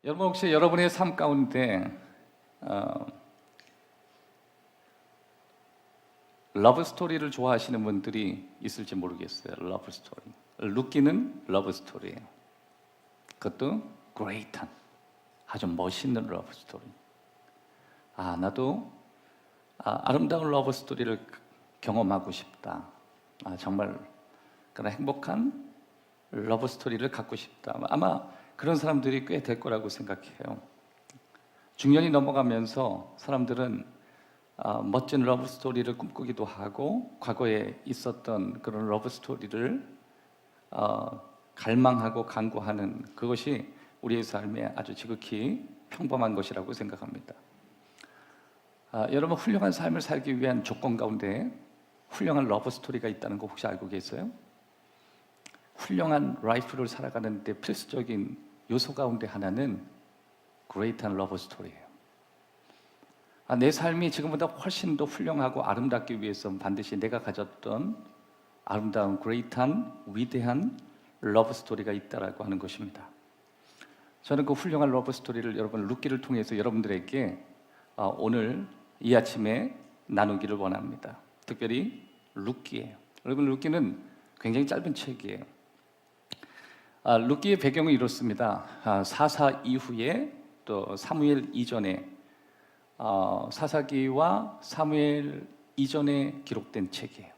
여러분 혹시 여러분의 삶 가운데 어, 러브 스토리를 좋아하시는 분들이 있을지 모르겠어요. 러브 스토리. 루키는 러브 스토리예요. 그것도 그레이트한 아주 멋있는 러브 스토리. 나도 아름다운 러브 스토리를 경험하고 싶다. 정말 그런 행복한 러브 스토리를 갖고 싶다. 아마 그런 사람들이 꽤 될 거라고 생각해요. 중년이 넘어가면서 사람들은 멋진 러브 스토리를 꿈꾸기도 하고 과거에 있었던 그런 러브 스토리를 갈망하고 간구하는 그것이 우리의 삶에 아주 지극히 평범한 것이라고 생각합니다. 여러분 훌륭한 삶을 살기 위한 조건 가운데 훌륭한 러브 스토리가 있다는 거 혹시 알고 계세요? 훌륭한 라이프를 살아가는 데 필수적인 요소 가운데 하나는 그레이트한 러브 스토리예요. 내 삶이 지금보다 훨씬 더 훌륭하고 아름답기 위해서는 반드시 내가 가졌던 아름다운 그레이트한 위대한 러브 스토리가 있다라고 하는 것입니다. 저는 그 훌륭한 러브 스토리를 여러분 루키를 통해서 여러분들에게 오늘 이 아침에 나누기를 원합니다. 특별히 루키예요. 여러분 루키는 굉장히 짧은 책이에요. 루키의 배경은 이렇습니다. 사사 이후에 또 사무엘 이전에 사사기와 사무엘 이전에 기록된 책이에요.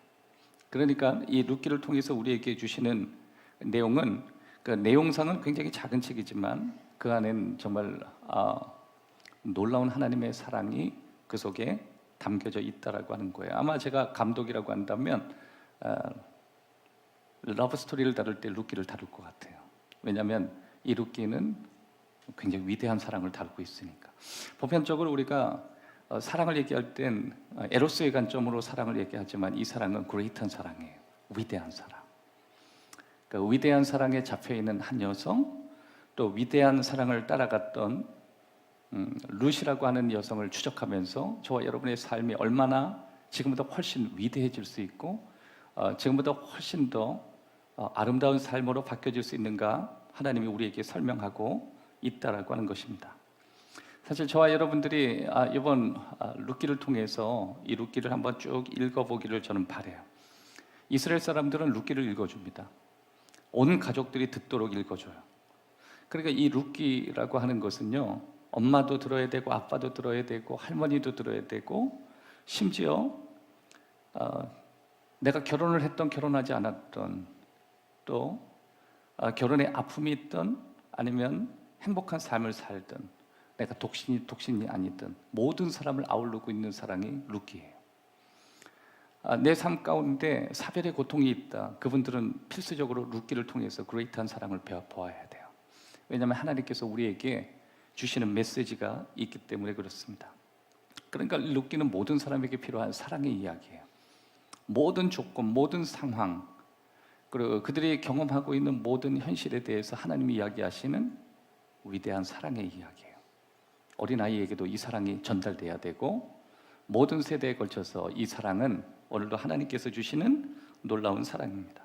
그러니까 이 루키를 통해서 우리에게 주시는 내용은 그 내용상은 굉장히 작은 책이지만 그 안에는 정말 놀라운 하나님의 사랑이 그 속에 담겨져 있다라고 하는 거예요. 아마 제가 감독이라고 한다면 러브 스토리를 다룰 때 루키를 다룰 것 같아요. 왜냐하면 이 루키는 굉장히 위대한 사랑을 다루고 있으니까. 보편적으로 우리가 사랑을 얘기할 땐 에로스의 관점으로 사랑을 얘기하지만 이 사랑은 그레이트한 사랑이에요. 위대한 사랑. 그 위대한 사랑에 잡혀있는 한 여성, 또 위대한 사랑을 따라갔던 루시라고 하는 여성을 추적하면서 저와 여러분의 삶이 얼마나 지금보다 훨씬 위대해질 수 있고 지금보다 훨씬 더 아름다운 삶으로 바뀌어질 수 있는가 하나님이 우리에게 설명하고 있다라고 하는 것입니다. 사실 저와 여러분들이 이번 루키를 통해서 이 루키를 한번 쭉 읽어보기를 저는 바라요. 이스라엘 사람들은 루키를 읽어줍니다. 온 가족들이 듣도록 읽어줘요. 그러니까 이 루키라고 하는 것은요, 엄마도 들어야 되고 아빠도 들어야 되고 할머니도 들어야 되고 심지어 내가 결혼을 했던 결혼하지 않았던 또 결혼에 아픔이 있던 아니면 행복한 삶을 살던 내가 독신이 아니든 모든 사람을 아우르고 있는 사랑이 루키예요. 내 삶 가운데 사별의 고통이 있다. 그분들은 필수적으로 루키를 통해서 그레이트한 사랑을 배워보아야 돼요. 왜냐하면 하나님께서 우리에게 주시는 메시지가 있기 때문에 그렇습니다. 그러니까 루키는 모든 사람에게 필요한 사랑의 이야기예요. 모든 조건, 모든 상황, 그리고 그들이 경험하고 있는 모든 현실에 대해서 하나님이 이야기하시는 위대한 사랑의 이야기예요. 어린아이에게도 이 사랑이 전달돼야 되고 모든 세대에 걸쳐서 이 사랑은 오늘도 하나님께서 주시는 놀라운 사랑입니다.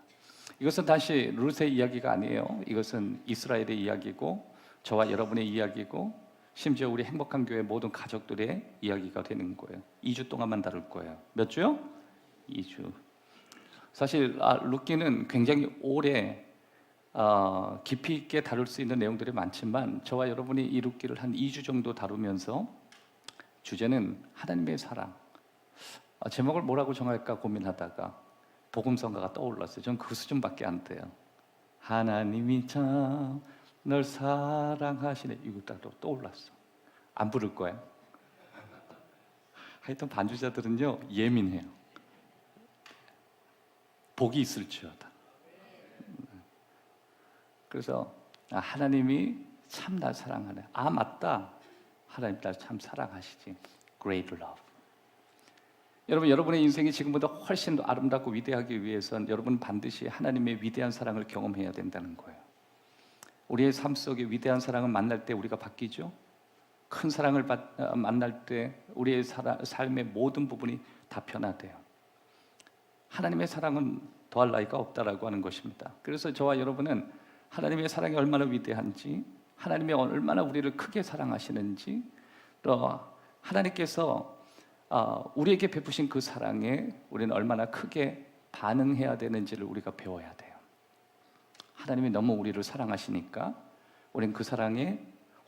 이것은 다시 룻의 이야기가 아니에요. 이것은 이스라엘의 이야기고 저와 여러분의 이야기고 심지어 우리 행복한 교회 모든 가족들의 이야기가 되는 거예요. 2주 동안만 다룰 거예요. 몇 주요? 2주. 사실 루키는 굉장히 오래 깊이 있게 다룰 수 있는 내용들이 많지만 저와 여러분이 이 루키를 한 2주 정도 다루면서 주제는 하나님의 사랑. 제목을 뭐라고 정할까 고민하다가 복음성가가 떠올랐어요. 전 그 수준밖에 안 돼요. 하나님이 참 널 사랑하시네. 이거 딱 떠올랐어. 안 부를 거예요. 하여튼 반주자들은요 예민해요. 복이 있을지어다. 그래서 하나님이 참 날 사랑하네. 맞다. 하나님 날 참 사랑하시지. Great love. 여러분, 여러분의 인생이 지금보다 훨씬 더 아름답고 위대하기 위해서는 여러분 반드시 하나님의 위대한 사랑을 경험해야 된다는 거예요. 우리의 삶 속에 위대한 사랑을 만날 때 우리가 바뀌죠. 큰 사랑을 만날 때 우리의 삶의 모든 부분이 다 변화돼요. 하나님의 사랑은 더할 나위가 없다라고 하는 것입니다. 그래서 저와 여러분은 하나님의 사랑이 얼마나 위대한지 하나님이 얼마나 우리를 크게 사랑하시는지, 또 하나님께서 우리에게 베푸신 그 사랑에 우리는 얼마나 크게 반응해야 되는지를 우리가 배워야 돼요. 하나님이 너무 우리를 사랑하시니까 우리는 그 사랑에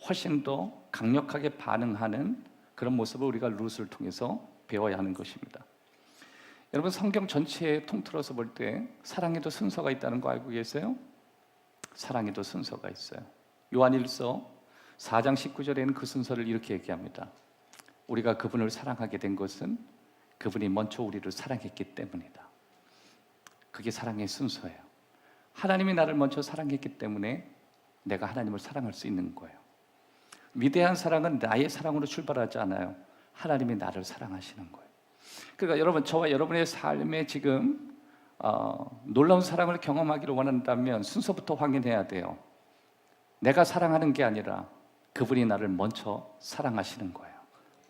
훨씬 더 강력하게 반응하는 그런 모습을 우리가 룻을 통해서 배워야 하는 것입니다. 여러분, 성경 전체에 통틀어서 볼 때 사랑에도 순서가 있다는 거 알고 계세요? 사랑에도 순서가 있어요. 요한일서 4장 19절에는 그 순서를 이렇게 얘기합니다. 우리가 그분을 사랑하게 된 것은 그분이 먼저 우리를 사랑했기 때문이다. 그게 사랑의 순서예요. 하나님이 나를 먼저 사랑했기 때문에 내가 하나님을 사랑할 수 있는 거예요. 위대한 사랑은 나의 사랑으로 출발하지 않아요. 하나님이 나를 사랑하시는 거예요. 그러니까 여러분, 저와 여러분의 삶에 지금 놀라운 사랑을 경험하기를 원한다면 순서부터 확인해야 돼요. 내가 사랑하는 게 아니라 그분이 나를 먼저 사랑하시는 거예요.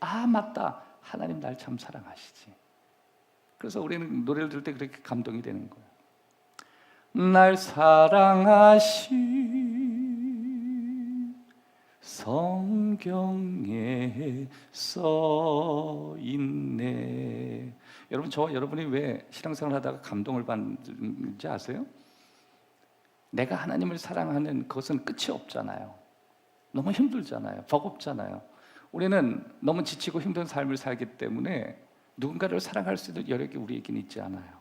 아, 맞다. 하나님 날 참 사랑하시지. 그래서 우리는 노래를 들을 때 그렇게 감동이 되는 거예요. 날 사랑하신 성경에 써 있네. 여러분, 저와 여러분이 왜 신앙생활 하다가 감동을 받는지 아세요? 내가 하나님을 사랑하는 것은 끝이 없잖아요. 너무 힘들잖아요. 버겁잖아요. 우리는 너무 지치고 힘든 삶을 살기 때문에 누군가를 사랑할 수 있는 여력이 우리에게는 있지 않아요.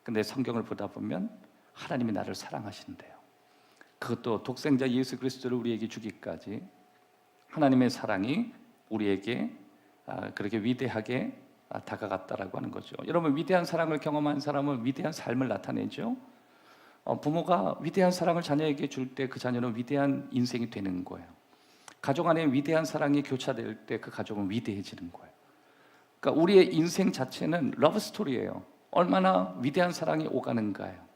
근데 성경을 보다 보면 하나님이 나를 사랑하신대요. 그것도 독생자 예수 그리스도를 우리에게 주기까지 하나님의 사랑이 우리에게 그렇게 위대하게 다가갔다라고 하는 거죠. 여러분, 위대한 사랑을 경험한 사람은 위대한 삶을 나타내죠. 부모가 위대한 사랑을 자녀에게 줄 때 그 자녀는 위대한 인생이 되는 거예요. 가족 안에 위대한 사랑이 교차될 때 그 가족은 위대해지는 거예요. 그러니까 우리의 인생 자체는 러브 스토리예요. 얼마나 위대한 사랑이 오가는가요.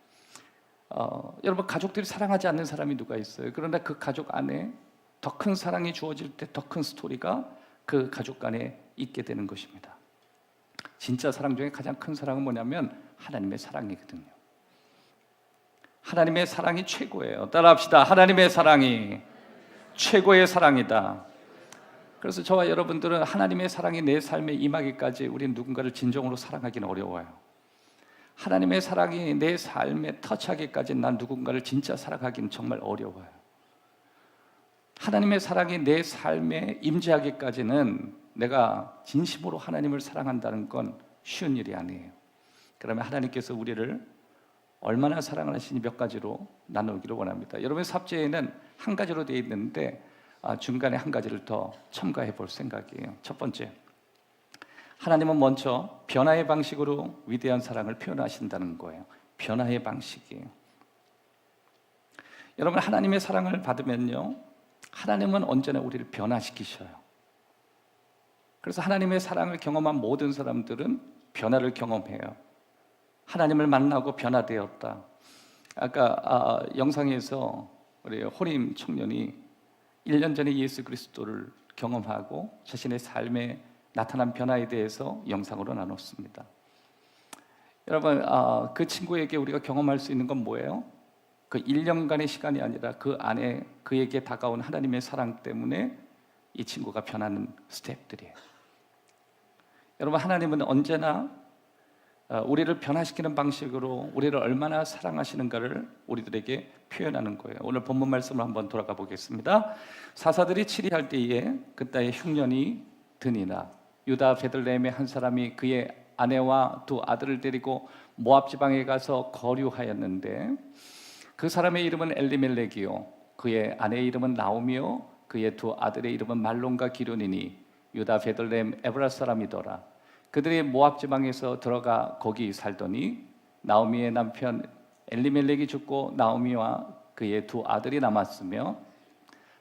여러분, 가족들이 사랑하지 않는 사람이 누가 있어요? 그런데 그 가족 안에 더 큰 사랑이 주어질 때 더 큰 스토리가 그 가족 안에 있게 되는 것입니다. 진짜 사랑 중에 가장 큰 사랑은 뭐냐면 하나님의 사랑이거든요. 하나님의 사랑이 최고예요. 따라합시다. 하나님의 사랑이 최고의 사랑이다. 그래서 저와 여러분들은 하나님의 사랑이 내 삶에 임하기까지 우리는 누군가를 진정으로 사랑하기는 어려워요. 하나님의 사랑이 내 삶에 터치하기까지 난 누군가를 진짜 사랑하기는 정말 어려워요. 하나님의 사랑이 내 삶에 임재하기까지는 내가 진심으로 하나님을 사랑한다는 건 쉬운 일이 아니에요. 그러면 하나님께서 우리를 얼마나 사랑을 하시니 몇 가지로 나누기를 원합니다. 여러분의 삽제에는 한 가지로 되어 있는데 중간에 한 가지를 더 첨가해 볼 생각이에요. 첫 번째, 하나님은 먼저 변화의 방식으로 위대한 사랑을 표현하신다는 거예요. 변화의 방식이에요. 여러분, 하나님의 사랑을 받으면요, 하나님은 언제나 우리를 변화시키셔요. 그래서 하나님의 사랑을 경험한 모든 사람들은 변화를 경험해요. 하나님을 만나고 변화되었다. 아까 영상에서 우리 호림 청년이 1년 전에 예수 그리스도를 경험하고 자신의 삶에 나타난 변화에 대해서 영상으로 나눴습니다. 여러분, 그 친구에게 우리가 경험할 수 있는 건 뭐예요? 그 1년간의 시간이 아니라 그 안에 그에게 다가온 하나님의 사랑 때문에 이 친구가 변하는 스텝들이에요. 여러분, 하나님은 언제나 우리를 변화시키는 방식으로 우리를 얼마나 사랑하시는가를 우리들에게 표현하는 거예요. 오늘 본문 말씀을 한번 돌아가 보겠습니다. 사사들이 치리할 때에 그때의 흉년이 드니라. 유다 베들레헴의 한 사람이 그의 아내와 두 아들을 데리고 모압 지방에 가서 거류하였는데 그 사람의 이름은 엘리멜렉이요 그의 아내의 이름은 나오미요 그의 두 아들의 이름은 말론과 기륜이니 유다 베들레헴 에브라 사람이더라. 그들이 모압 지방에서 들어가 거기 살더니 나오미의 남편 엘리멜렉이 죽고 나오미와 그의 두 아들이 남았으며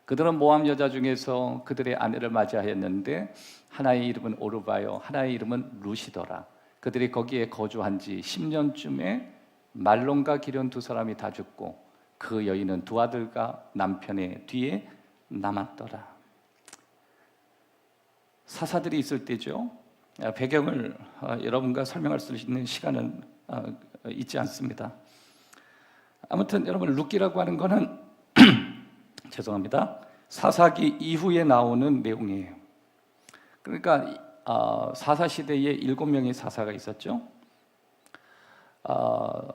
그들은 모압 여자 중에서 그들의 아내를 맞이하였는데 하나의 이름은 오르바요 하나의 이름은 룻이더라. 그들이 거기에 거주한 지 10년쯤에 말론과 기륜 두 사람이 다 죽고 그 여인은 두 아들과 남편의 뒤에 남았더라. 사사들이 있을 때죠. 배경을 여러분과 설명할 수 있는 시간은 있지 않습니다. 아무튼 여러분, 룻기라고 하는 거는 죄송합니다. 사사기 이후에 나오는 내용이에요. 그러니까 사사 시대에 7명의 사사가 있었죠.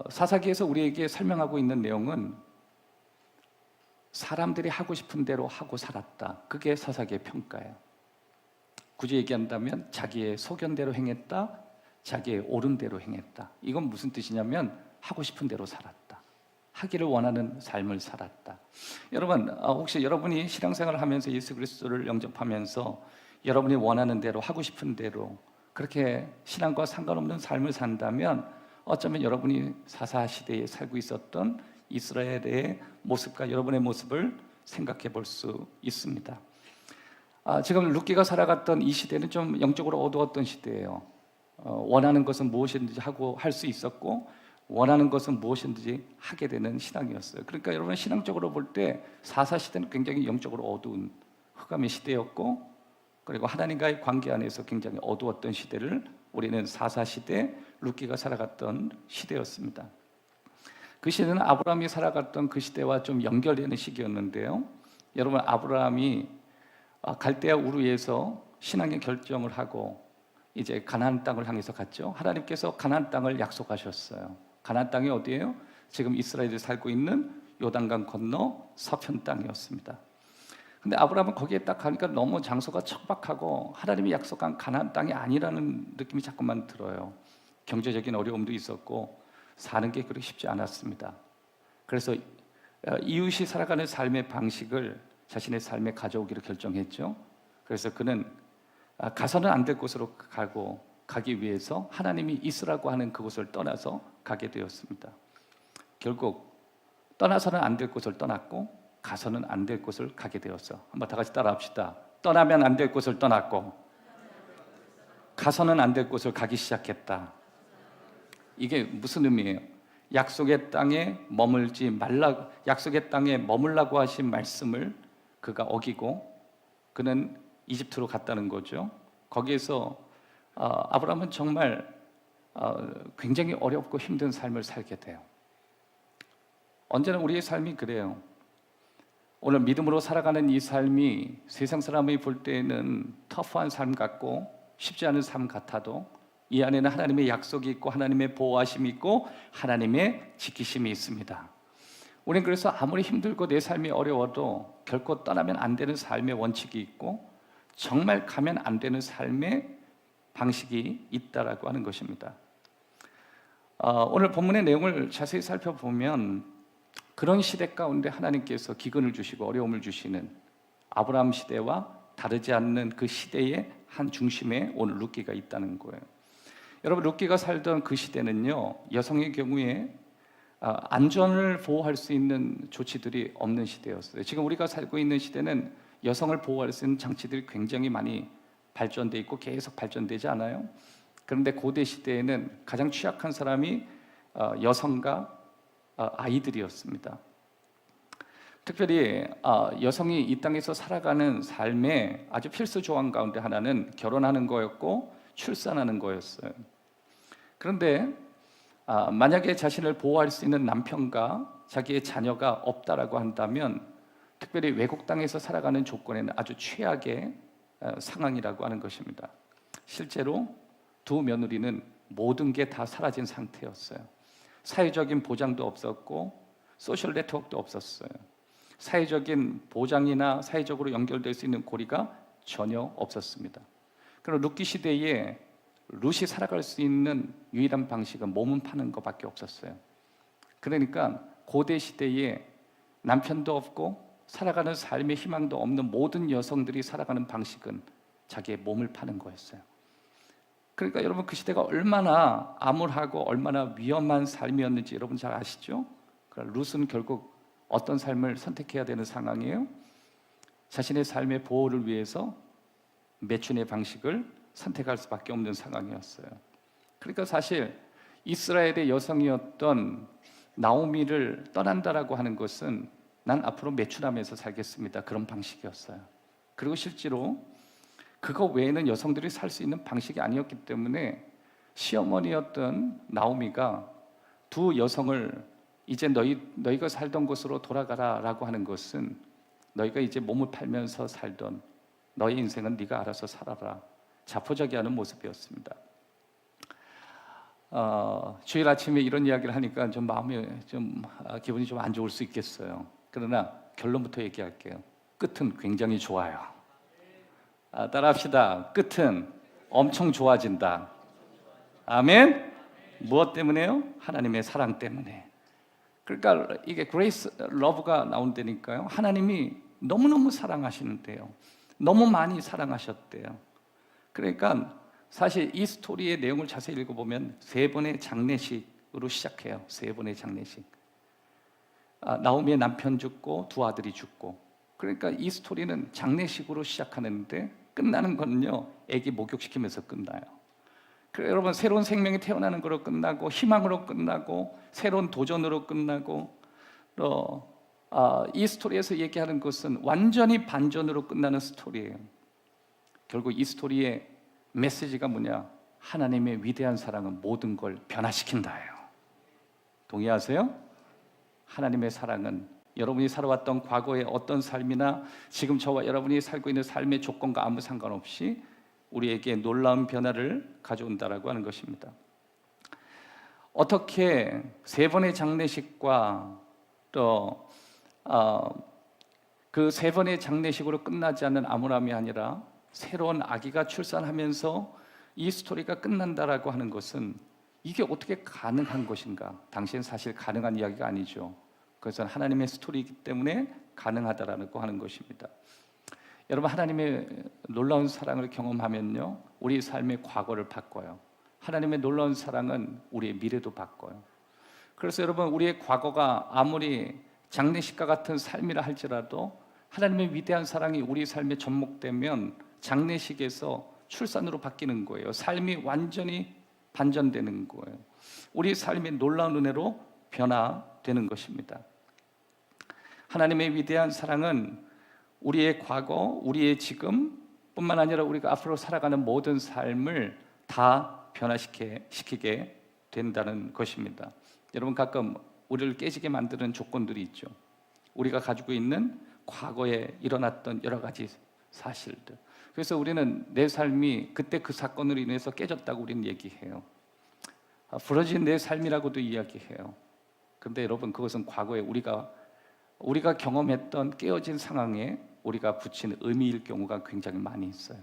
사사기에서 우리에게 설명하고 있는 내용은 사람들이 하고 싶은 대로 하고 살았다. 그게 사사기의 평가예요. 굳이 얘기한다면 자기의 소견대로 행했다, 자기의 옳은대로 행했다. 이건 무슨 뜻이냐면 하고 싶은 대로 살았다, 하기를 원하는 삶을 살았다. 여러분, 혹시 여러분이 신앙생활을 하면서 예수 그리스도를 영접하면서 여러분이 원하는 대로 하고 싶은 대로 그렇게 신앙과 상관없는 삶을 산다면 어쩌면 여러분이 사사 시대에 살고 있었던 이스라엘의 모습과 여러분의 모습을 생각해 볼 수 있습니다. 지금 룻기가 살아갔던 이 시대는 좀 영적으로 어두웠던 시대예요. 원하는 것은 무엇이든지 하고 할 수 있었고 원하는 것은 무엇이든지 하게 되는 신앙이었어요. 그러니까 여러분 신앙적으로 볼 때 사사 시대는 굉장히 영적으로 어두운 흑암의 시대였고, 그리고 하나님과의 관계 안에서 굉장히 어두웠던 시대를 우리는 사사 시대, 룻기가 살아갔던 시대였습니다. 그 시대는 아브라함이 살아갔던 그 시대와 좀 연결되는 시기였는데요. 여러분, 아브라함이 갈대아 우르에서 신앙의 결정을 하고 이제 가나안 땅을 향해서 갔죠. 하나님께서 가나안 땅을 약속하셨어요. 가나안 땅이 어디예요? 지금 이스라엘이 살고 있는 요단강 건너 서편 땅이었습니다. 근데 아브라함은 거기에 딱 가니까 너무 장소가 척박하고 하나님이 약속한 가나안 땅이 아니라는 느낌이 자꾸만 들어요. 경제적인 어려움도 있었고 사는 게 그렇게 쉽지 않았습니다. 그래서 이웃이 살아가는 삶의 방식을 자신의 삶에 가져오기로 결정했죠. 그래서 그는 가서는 안 될 곳으로 가기 위해서 하나님이 있으라고 하는 그곳을 떠나서 가게 되었습니다. 결국 떠나서는 안 될 곳을 떠났고 가서는 안 될 곳을 가게 되었어. 한번 다 같이 따라합시다. 떠나면 안 될 곳을 떠났고 가서는 안 될 곳을 가기 시작했다. 이게 무슨 의미예요? 약속의 땅에 약속의 땅에 머물라고 하신 말씀을 그가 어기고 그는 이집트로 갔다는 거죠. 거기에서 아브라함은 정말 굉장히 어렵고 힘든 삶을 살게 돼요. 언제나 우리의 삶이 그래요. 오늘 믿음으로 살아가는 이 삶이 세상 사람이 볼 때에는 터프한 삶 같고 쉽지 않은 삶 같아도 이 안에는 하나님의 약속이 있고 하나님의 보호하심이 있고 하나님의 지키심이 있습니다. 우리는 그래서 아무리 힘들고 내 삶이 어려워도 결코 떠나면 안 되는 삶의 원칙이 있고 정말 가면 안 되는 삶의 방식이 있다라고 하는 것입니다. 오늘 본문의 내용을 자세히 살펴보면 그런 시대 가운데 하나님께서 기근을 주시고 어려움을 주시는 아브라함 시대와 다르지 않는 그 시대의 한 중심에 오늘 룻기가 있다는 거예요. 여러분, 룻기가 살던 그 시대는요, 여성의 경우에 안전을 보호할 수 있는 조치들이 없는 시대였어요. 지금 우리가 살고 있는 시대는 여성을 보호할 수 있는 장치들이 굉장히 많이 발전돼 있고 계속 발전되지 않아요? 그런데 고대 시대에는 가장 취약한 사람이 여성과 아이들이었습니다. 특별히 여성이 이 땅에서 살아가는 삶의 아주 필수 조항 가운데 하나는 결혼하는 거였고 출산하는 거였어요. 그런데 만약에 자신을 보호할 수 있는 남편과 자기의 자녀가 없다라고 한다면 특별히 외국 땅에서 살아가는 조건에는 아주 최악의 상황이라고 하는 것입니다. 실제로 두 며느리는 모든 게 다 사라진 상태였어요. 사회적인 보장도 없었고 소셜 네트워크도 없었어요. 사회적인 보장이나 사회적으로 연결될 수 있는 고리가 전혀 없었습니다. 그럼 룻기 시대에 룻이 살아갈 수 있는 유일한 방식은 몸은 파는 것밖에 없었어요. 그러니까 고대 시대에 남편도 없고 살아가는 삶의 희망도 없는 모든 여성들이 살아가는 방식은 자기의 몸을 파는 거였어요. 그러니까 여러분, 그 시대가 얼마나 암울하고 얼마나 위험한 삶이었는지 여러분 잘 아시죠? 룻은 결국 어떤 삶을 선택해야 되는 상황이에요? 자신의 삶의 보호를 위해서 매춘의 방식을 선택할 수밖에 없는 상황이었어요. 그러니까 사실 이스라엘의 여성이었던 나오미를 떠난다라고 하는 것은 난 앞으로 매춘하면서 살겠습니다, 그런 방식이었어요. 그리고 실제로 그거 외에는 여성들이 살 수 있는 방식이 아니었기 때문에 시어머니였던 나오미가 두 여성을 이제 너희가 살던 곳으로 돌아가라라고 하는 것은 너희가 이제 몸을 팔면서 살던 너의 인생은 네가 알아서 살아라. 자포자기하는 모습이었습니다. 주일 아침에 이런 이야기를 하니까 좀 마음이 기분이 좀 안 좋을 수 있겠어요. 그러나 결론부터 얘기할게요. 끝은 굉장히 좋아요. 따라합시다. 끝은 엄청 좋아진다. 아멘. 무엇 때문에요? 하나님의 사랑 때문에. 그러니까 이게 그레이스 러브가 나온다니까요. 하나님이 너무너무 사랑하시는데요. 너무 많이 사랑하셨대요. 그러니까 사실 이 스토리의 내용을 자세히 읽어보면 세 번의 장례식으로 시작해요. 세 번의 장례식. 나오미의 남편 죽고 두 아들이 죽고. 그러니까 이 스토리는 장례식으로 시작하는데 끝나는 거는요, 아기 목욕시키면서 끝나요. 그래서 여러분, 새로운 생명이 태어나는 거로 끝나고, 희망으로 끝나고, 새로운 도전으로 끝나고, 또 이 스토리에서 얘기하는 것은 완전히 반전으로 끝나는 스토리예요. 결국 이 스토리의 메시지가 뭐냐? 하나님의 위대한 사랑은 모든 걸 변화시킨다예요. 동의하세요? 하나님의 사랑은 여러분이 살아왔던 과거의 어떤 삶이나 지금 저와 여러분이 살고 있는 삶의 조건과 아무 상관없이 우리에게 놀라운 변화를 가져온다라고 하는 것입니다. 어떻게 세 번의 장례식과 또 그 세 번의 장례식으로 끝나지 않는 암울함이 아니라 새로운 아기가 출산하면서 이 스토리가 끝난다라고 하는 것은 이게 어떻게 가능한 것인가? 당시엔 사실 가능한 이야기가 아니죠. 그것은 하나님의 스토리이기 때문에 가능하다라고 하는 것입니다. 여러분, 하나님의 놀라운 사랑을 경험하면요, 우리 삶의 과거를 바꿔요. 하나님의 놀라운 사랑은 우리의 미래도 바꿔요. 그래서 여러분, 우리의 과거가 아무리 장례식과 같은 삶이라 할지라도 하나님의 위대한 사랑이 우리 삶에 접목되면 장례식에서 출산으로 바뀌는 거예요. 삶이 완전히 반전되는 거예요. 우리 삶이 놀라운 은혜로 변화되는 것입니다. 하나님의 위대한 사랑은 우리의 과거, 우리의 지금 뿐만 아니라 우리가 앞으로 살아가는 모든 삶을 다 변화시키게 된다는 것입니다. 여러분, 가끔 우리를 깨지게 만드는 조건들이 있죠. 우리가 가지고 있는 과거에 일어났던 여러 가지 사실들. 그래서 우리는 내 삶이 그때 그 사건으로 인해서 깨졌다고 우리는 얘기해요. 부러진 내 삶이라고도 이야기해요. 그런데 여러분, 그것은 과거에 우리가 경험했던 깨어진 상황에 우리가 붙인 의미일 경우가 굉장히 많이 있어요.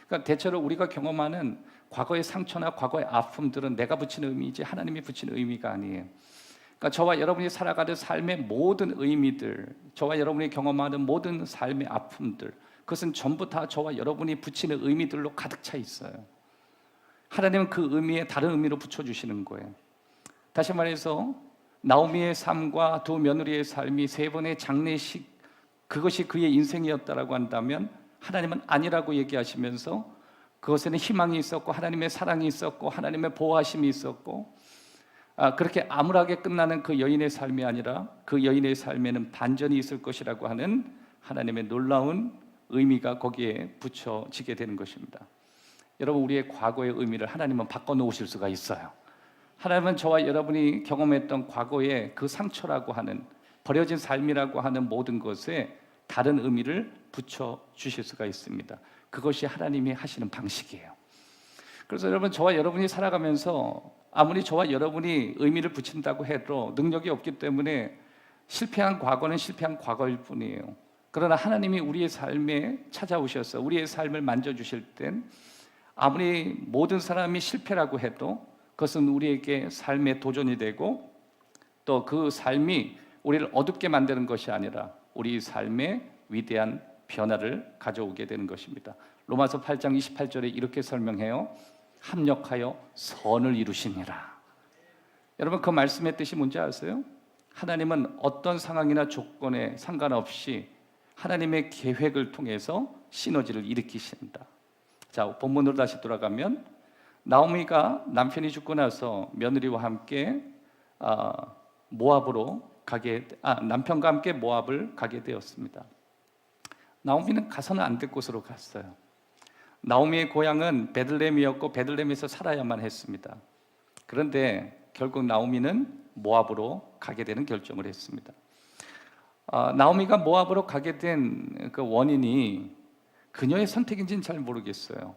그러니까 대체로 우리가 경험하는 과거의 상처나 과거의 아픔들은 내가 붙인 의미이지 하나님이 붙인 의미가 아니에요. 그러니까 저와 여러분이 살아가는 삶의 모든 의미들, 저와 여러분이 경험하는 모든 삶의 아픔들, 그것은 전부 다 저와 여러분이 붙이는 의미들로 가득 차 있어요. 하나님은 그 의미에 다른 의미로 붙여주시는 거예요. 다시 말해서 나오미의 삶과 두 며느리의 삶이 세 번의 장례식, 그것이 그의 인생이었다라고 한다면 하나님은 아니라고 얘기하시면서 그것에는 희망이 있었고 하나님의 사랑이 있었고 하나님의 보호하심이 있었고, 그렇게 암울하게 끝나는 그 여인의 삶이 아니라 그 여인의 삶에는 반전이 있을 것이라고 하는 하나님의 놀라운 의미가 거기에 붙여지게 되는 것입니다. 여러분, 우리의 과거의 의미를 하나님은 바꿔놓으실 수가 있어요. 하나님은 저와 여러분이 경험했던 과거의 그 상처라고 하는, 버려진 삶이라고 하는 모든 것에 다른 의미를 붙여주실 수가 있습니다. 그것이 하나님이 하시는 방식이에요. 그래서 여러분, 저와 여러분이 살아가면서 아무리 저와 여러분이 의미를 붙인다고 해도 능력이 없기 때문에 실패한 과거는 실패한 과거일 뿐이에요. 그러나 하나님이 우리의 삶에 찾아오셔서 우리의 삶을 만져주실 땐 아무리 모든 사람이 실패라고 해도 그것은 우리에게 삶의 도전이 되고 또 그 삶이 우리를 어둡게 만드는 것이 아니라 우리 삶의 위대한 변화를 가져오게 되는 것입니다. 로마서 8장 28절에 이렇게 설명해요. 합력하여 선을 이루시니라. 여러분, 그 말씀의 뜻이 뭔지 아세요? 하나님은 어떤 상황이나 조건에 상관없이 하나님의 계획을 통해서 시너지를 일으키신다. 자, 본문으로 다시 돌아가면 나오미가 남편이 죽고 나서 며느리와 함께 남편과 함께 모압을 가게 되었습니다. 나오미는 가서는 안 될 곳으로 갔어요. 나오미의 고향은 베들레헴이었고 베들레헴에서 살아야만 했습니다. 그런데 결국 나오미는 모압으로 가게 되는 결정을 했습니다. 나오미가 모압으로 가게 된 그 원인이 그녀의 선택인지는 잘 모르겠어요.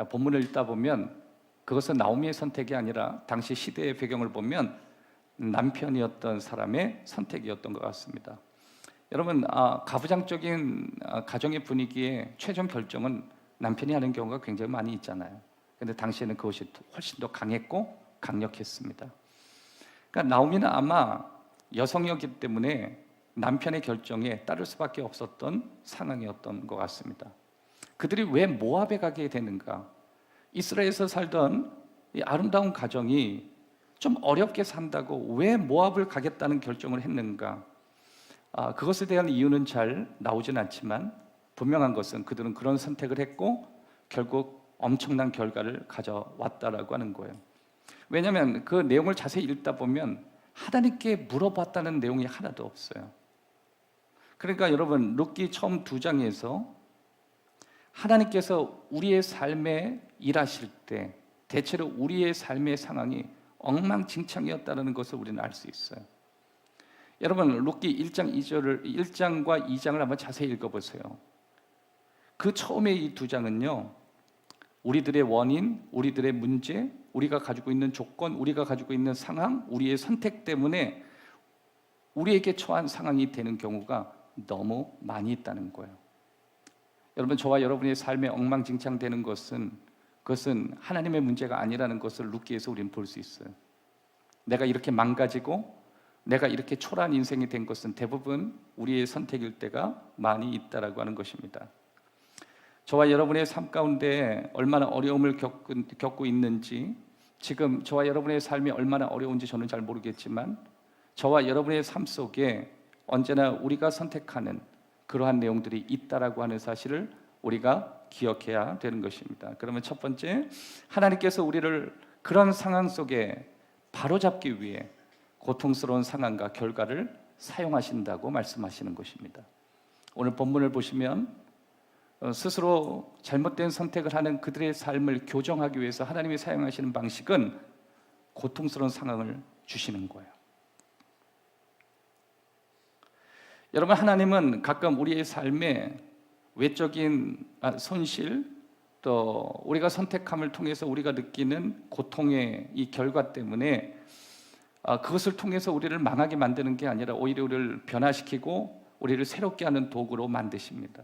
본문을 읽다 보면 그것은 나오미의 선택이 아니라 당시 시대의 배경을 보면 남편이었던 사람의 선택이었던 것 같습니다. 여러분, 가부장적인 가정의 분위기에 최종 결정은 남편이 하는 경우가 굉장히 많이 있잖아요. 근데 당시에는 그것이 훨씬 더 강했고 강력했습니다. 그러니까 나오미는 아마 여성이었기 때문에 남편의 결정에 따를 수밖에 없었던 상황이었던 것 같습니다. 그들이 왜 모압에 가게 되는가? 이스라엘에서 살던 이 아름다운 가정이 좀 어렵게 산다고 왜 모압을 가겠다는 결정을 했는가? 그것에 대한 이유는 잘 나오진 않지만 분명한 것은 그들은 그런 선택을 했고 결국 엄청난 결과를 가져왔다라고 하는 거예요. 왜냐하면 그 내용을 자세히 읽다 보면 하나님께 물어봤다는 내용이 하나도 없어요. 그러니까 여러분, 룻기 처음 2장에서 하나님께서 우리의 삶에 일하실 때 대체로 우리의 삶의 상황이 엉망진창이었다는 것을 우리는 알 수 있어요. 여러분, 룻기 1장과 2장을 한번 자세히 읽어보세요. 그 처음에 이 2장은요, 우리들의 원인, 우리들의 문제, 우리가 가지고 있는 조건, 우리가 가지고 있는 상황, 우리의 선택 때문에 우리에게 처한 상황이 되는 경우가 너무 많이 있다는 거예요. 여러분, 저와 여러분의 삶에 엉망진창되는 그것은 하나님의 문제가 아니라는 것을 룻기에서 우리는 볼 수 있어요. 내가 이렇게 망가지고 내가 이렇게 초라한 인생이 된 것은 대부분 우리의 선택일 때가 많이 있다라고 하는 것입니다. 저와 여러분의 삶 가운데 얼마나 어려움을 겪고 있는지, 지금 저와 여러분의 삶이 얼마나 어려운지 저는 잘 모르겠지만 저와 여러분의 삶 속에 언제나 우리가 선택하는 그러한 내용들이 있다라고 하는 사실을 우리가 기억해야 되는 것입니다. 그러면 첫 번째, 하나님께서 우리를 그런 상황 속에 바로잡기 위해 고통스러운 상황과 결과를 사용하신다고 말씀하시는 것입니다. 오늘 본문을 보시면 스스로 잘못된 선택을 하는 그들의 삶을 교정하기 위해서 하나님이 사용하시는 방식은 고통스러운 상황을 주시는 거예요. 여러분, 하나님은 가끔 우리의 삶에 외적인 손실, 또 우리가 선택함을 통해서 우리가 느끼는 고통의 이 결과 때문에 그것을 통해서 우리를 망하게 만드는 게 아니라 오히려 우리를 변화시키고 우리를 새롭게 하는 도구로 만드십니다.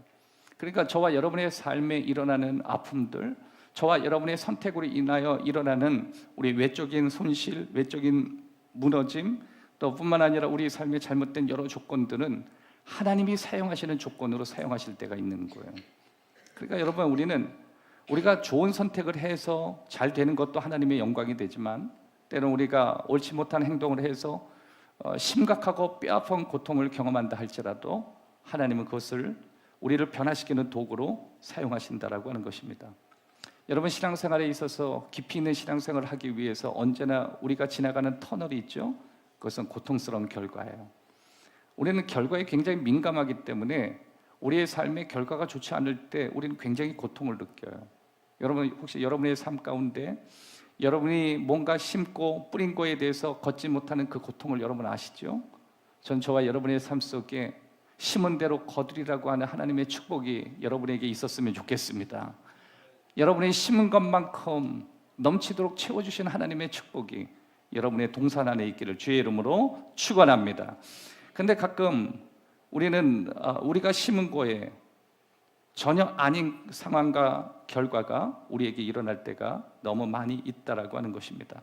그러니까 저와 여러분의 삶에 일어나는 아픔들, 저와 여러분의 선택으로 인하여 일어나는 우리 외적인 손실, 외적인 무너짐, 또 뿐만 아니라 우리 삶의 잘못된 여러 조건들은 하나님이 사용하시는 조건으로 사용하실 때가 있는 거예요. 그러니까 여러분, 우리가 좋은 선택을 해서 잘 되는 것도 하나님의 영광이 되지만 때로는 우리가 옳지 못한 행동을 해서 심각하고 뼈아픈 고통을 경험한다 할지라도 하나님은 그것을 우리를 변화시키는 도구로 사용하신다라고 하는 것입니다. 여러분, 신앙생활에 있어서 깊이 있는 신앙생활을 하기 위해서 언제나 우리가 지나가는 터널이 있죠. 그것은 고통스러운 결과예요. 우리는 결과에 굉장히 민감하기 때문에 우리의 삶의 결과가 좋지 않을 때 우리는 굉장히 고통을 느껴요. 여러분, 혹시 여러분의 삶 가운데 여러분이 뭔가 심고 뿌린 거에 대해서 걷지 못하는 그 고통을 여러분 아시죠? 전 저와 여러분의 삶 속에 심은 대로 거두리라고 하는 하나님의 축복이 여러분에게 있었으면 좋겠습니다. 여러분이 심은 것만큼 넘치도록 채워주신 하나님의 축복이 여러분의 동산 안에 있기를 주의 이름으로 축원합니다. 근데 가끔 우리는 우리가 심은 거에 전혀 아닌 상황과 결과가 우리에게 일어날 때가 너무 많이 있다라고 하는 것입니다.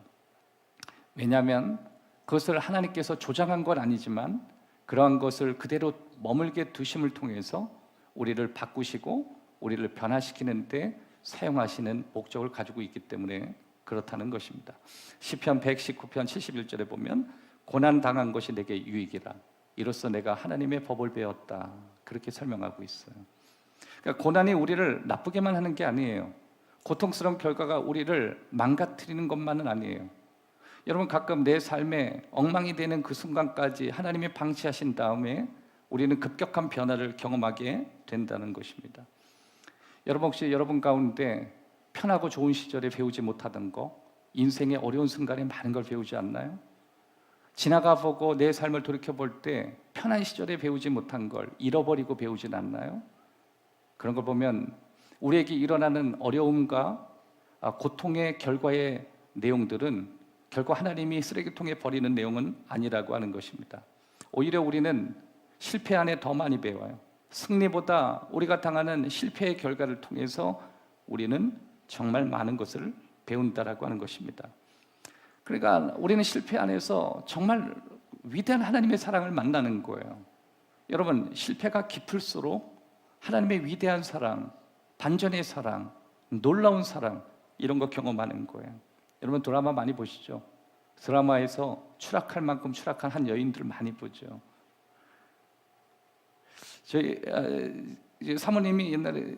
왜냐하면 그것을 하나님께서 조장한 건 아니지만 그러한 것을 그대로 머물게 두심을 통해서 우리를 바꾸시고 우리를 변화시키는 데 사용하시는 목적을 가지고 있기 때문에 그렇다는 것입니다. 시편 119편 71절에 보면 고난당한 것이 내게 유익이라 이로써 내가 하나님의 법을 배웠다, 그렇게 설명하고 있어요. 그러니까 고난이 우리를 나쁘게만 하는 게 아니에요. 고통스러운 결과가 우리를 망가뜨리는 것만은 아니에요. 여러분, 가끔 내 삶에 엉망이 되는 그 순간까지 하나님이 방치하신 다음에 우리는 급격한 변화를 경험하게 된다는 것입니다. 여러분, 혹시 여러분 가운데 편하고 좋은 시절에 배우지 못하던 거, 인생의 어려운 순간에 많은 걸 배우지 않나요? 지나가 보고 내 삶을 돌이켜 볼 때 편한 시절에 배우지 못한 걸 잃어버리고 배우진 않나요? 그런 걸 보면 우리에게 일어나는 어려움과 고통의 결과의 내용들은 결국 하나님이 쓰레기통에 버리는 내용은 아니라고 하는 것입니다. 오히려 우리는 실패 안에 더 많이 배워요. 승리보다 우리가 당하는 실패의 결과를 통해서 우리는 정말 많은 것을 배운다라고 하는 것입니다. 그러니까 우리는 실패 안에서 정말 위대한 하나님의 사랑을 만나는 거예요. 여러분, 실패가 깊을수록 하나님의 위대한 사랑, 반전의 사랑, 놀라운 사랑, 이런 거 경험하는 거예요. 여러분, 드라마 많이 보시죠? 드라마에서 추락할 만큼 추락한 한 여인들 많이 보죠. 저희 사모님이 옛날에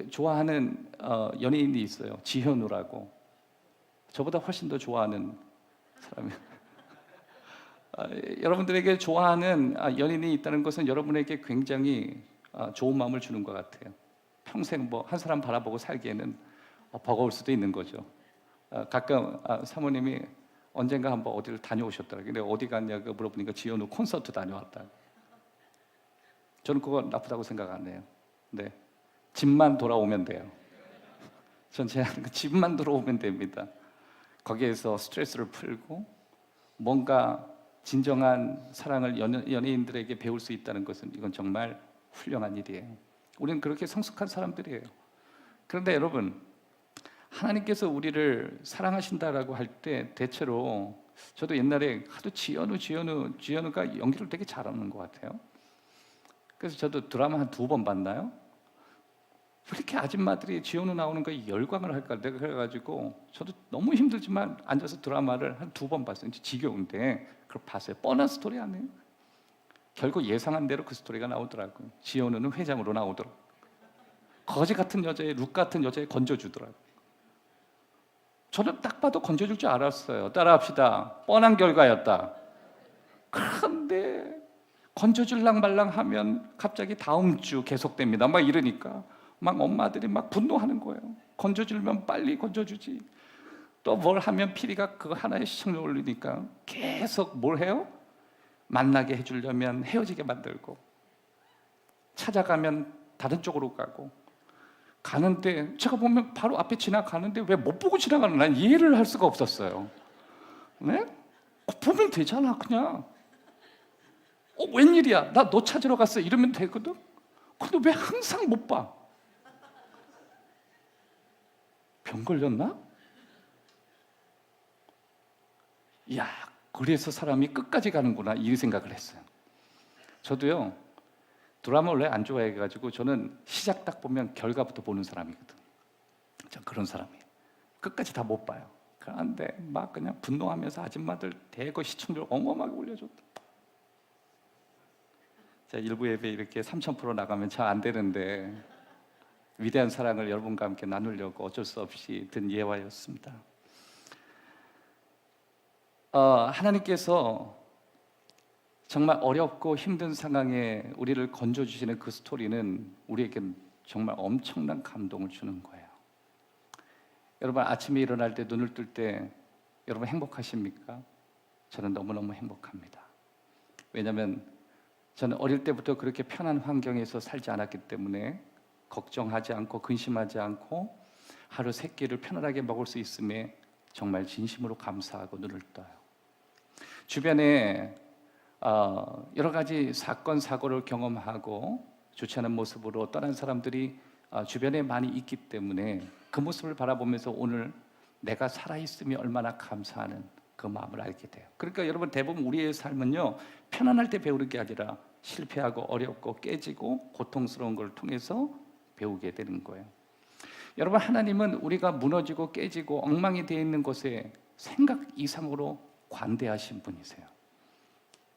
좋아하는 연예인이 있어요. 지현우라고. 저보다 훨씬 더 좋아하는 사람이에요. 여러분들에게 좋아하는 연인이 있다는 것은 여러분에게 굉장히 좋은 마음을 주는 것 같아요. 평생 뭐 한 사람 바라보고 살기에는 버거울 수도 있는 거죠. 가끔 사모님이 언젠가 한번 어디를 다녀오셨더라고요. 근데 어디 갔냐고 물어보니까 지현우 콘서트 다녀왔다. 저는 그거 나쁘다고 생각 안 해요. 네, 집만 돌아오면 돼요. 전 제가 집만 돌아오면 됩니다. 거기에서 스트레스를 풀고 뭔가 진정한 사랑을 연예인들에게 배울 수 있다는 것은 이건 정말 훌륭한 일이에요. 우리는 그렇게 성숙한 사람들이에요. 그런데 여러분, 하나님께서 우리를 사랑하신다라고 할 때 대체로 저도 옛날에 하도 지현우가 연기를 되게 잘하는 것 같아요. 그래서 저도 드라마 한 2번 봤나요? 왜 이렇게 아줌마들이 지현우 나오는 거에 열광을 할까? 내가 그래가지고 저도 너무 힘들지만 앉아서 드라마를 한 2번 봤어요. 지겨운데 그걸 봤어요. 뻔한 스토리 아니에요? 결국 예상한 대로 그 스토리가 나오더라고요. 지현우는 회장으로 나오더라고요. 거지 같은 여자애, 룩 같은 여자애 건져주더라고요. 저는 딱 봐도 건져줄 줄 알았어요. 따라합시다. 뻔한 결과였다. 그런데 건져줄랑 말랑 하면 갑자기 다음 주 계속됩니다. 막 이러니까 막 엄마들이 막 분노하는 거예요. 건져주면 빨리 건져주지. 또 뭘 하면 피리가 그거 하나에 시청률 올리니까 계속 뭘 해요? 만나게 해주려면 헤어지게 만들고, 찾아가면 다른 쪽으로 가는데 제가 보면 바로 앞에 지나가는데 왜 못 보고 지나가는, 난 이해를 할 수가 없었어요. 네? 보면 되잖아 그냥. 웬일이야, 나 너 찾으러 갔어 이러면 되거든. 근데 왜 항상 못 봐? 병 걸렸나? 이야, 그래서 사람이 끝까지 가는구나 이 생각을 했어요. 저도요, 드라마 원래 안 좋아해가지고 저는 시작 딱 보면 결과부터 보는 사람이거든. 전 그런 사람이에요. 끝까지 다 못 봐요. 그런데 막 그냥 분노하면서 아줌마들 대거 시청률 어마어마하게 올려줬다. 자, 일부 예배 이렇게 3000% 나가면 잘 안 되는데 위대한 사랑을 여러분과 함께 나누려고 어쩔 수 없이 든 예화였습니다. 하나님께서 정말 어렵고 힘든 상황에 우리를 건져주시는 그 스토리는 우리에게 정말 엄청난 감동을 주는 거예요. 여러분, 아침에 일어날 때, 눈을 뜰 때 여러분 행복하십니까? 저는 너무너무 행복합니다. 왜냐하면 저는 어릴 때부터 그렇게 편한 환경에서 살지 않았기 때문에 걱정하지 않고 근심하지 않고 하루 3끼를 편안하게 먹을 수 있음에 정말 진심으로 감사하고 눈을 떠요. 주변에 여러 가지 사건, 사고를 경험하고 좋지 않은 모습으로 떠난 사람들이 주변에 많이 있기 때문에 그 모습을 바라보면서 오늘 내가 살아있음이 얼마나 감사하는 그 마음을 알게 돼요. 그러니까 여러분, 대부분 우리의 삶은요, 편안할 때 배우는 게 아니라 실패하고 어렵고 깨지고 고통스러운 걸 통해서 배우게 되는 거예요. 여러분, 하나님은 우리가 무너지고 깨지고 엉망이 되어 있는 곳에 생각 이상으로 관대하신 분이세요.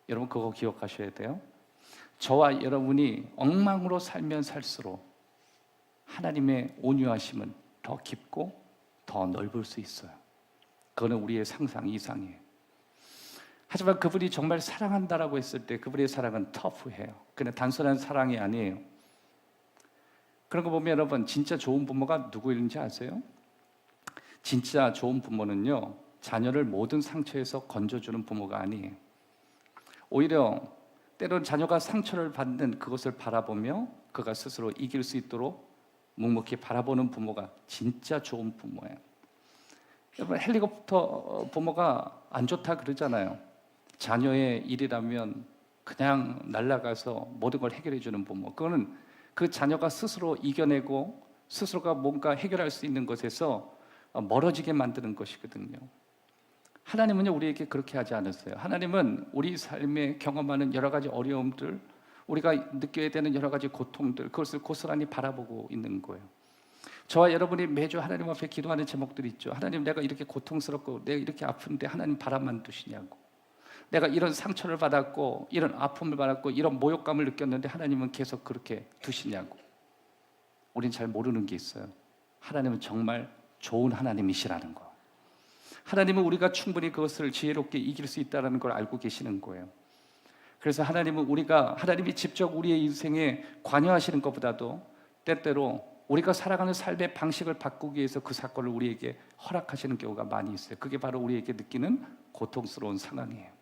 여러분, 그거 기억하셔야 돼요. 저와 여러분이 엉망으로 살면 살수록 하나님의 온유하심은 더 깊고 더 넓을 수 있어요. 그거는 우리의 상상 이상이에요. 하지만 그분이 정말 사랑한다라고 했을 때 그분의 사랑은 터프해요. 그냥 단순한 사랑이 아니에요. 그런 거 보면 여러분, 진짜 좋은 부모가 누구인지 아세요? 진짜 좋은 부모는요, 자녀를 모든 상처에서 건져주는 부모가 아니에요. 오히려 때로는 자녀가 상처를 받는 그것을 바라보며 그가 스스로 이길 수 있도록 묵묵히 바라보는 부모가 진짜 좋은 부모예요. 여러분, 헬리콥터 부모가 안 좋다 그러잖아요. 자녀의 일이라면 그냥 날아가서 모든 걸 해결해 주는 부모, 그거는 그 자녀가 스스로 이겨내고 스스로가 뭔가 해결할 수 있는 것에서 멀어지게 만드는 것이거든요. 하나님은요, 우리에게 그렇게 하지 않았어요. 하나님은 우리 삶에 경험하는 여러 가지 어려움들, 우리가 느껴야 되는 여러 가지 고통들, 그것을 고스란히 바라보고 있는 거예요. 저와 여러분이 매주 하나님 앞에 기도하는 제목들이 있죠. 하나님, 내가 이렇게 고통스럽고 내가 이렇게 아픈데 하나님 바람만 두시냐고. 내가 이런 상처를 받았고 이런 아픔을 받았고 이런 모욕감을 느꼈는데 하나님은 계속 그렇게 두시냐고. 우린 잘 모르는 게 있어요. 하나님은 정말 좋은 하나님이시라는 거. 하나님은 우리가 충분히 그것을 지혜롭게 이길 수 있다는 걸 알고 계시는 거예요. 그래서 하나님은 하나님이 직접 우리의 인생에 관여하시는 것보다도 때때로 우리가 살아가는 삶의 방식을 바꾸기 위해서 그 사건을 우리에게 허락하시는 경우가 많이 있어요. 그게 바로 우리에게 느끼는 고통스러운 상황이에요.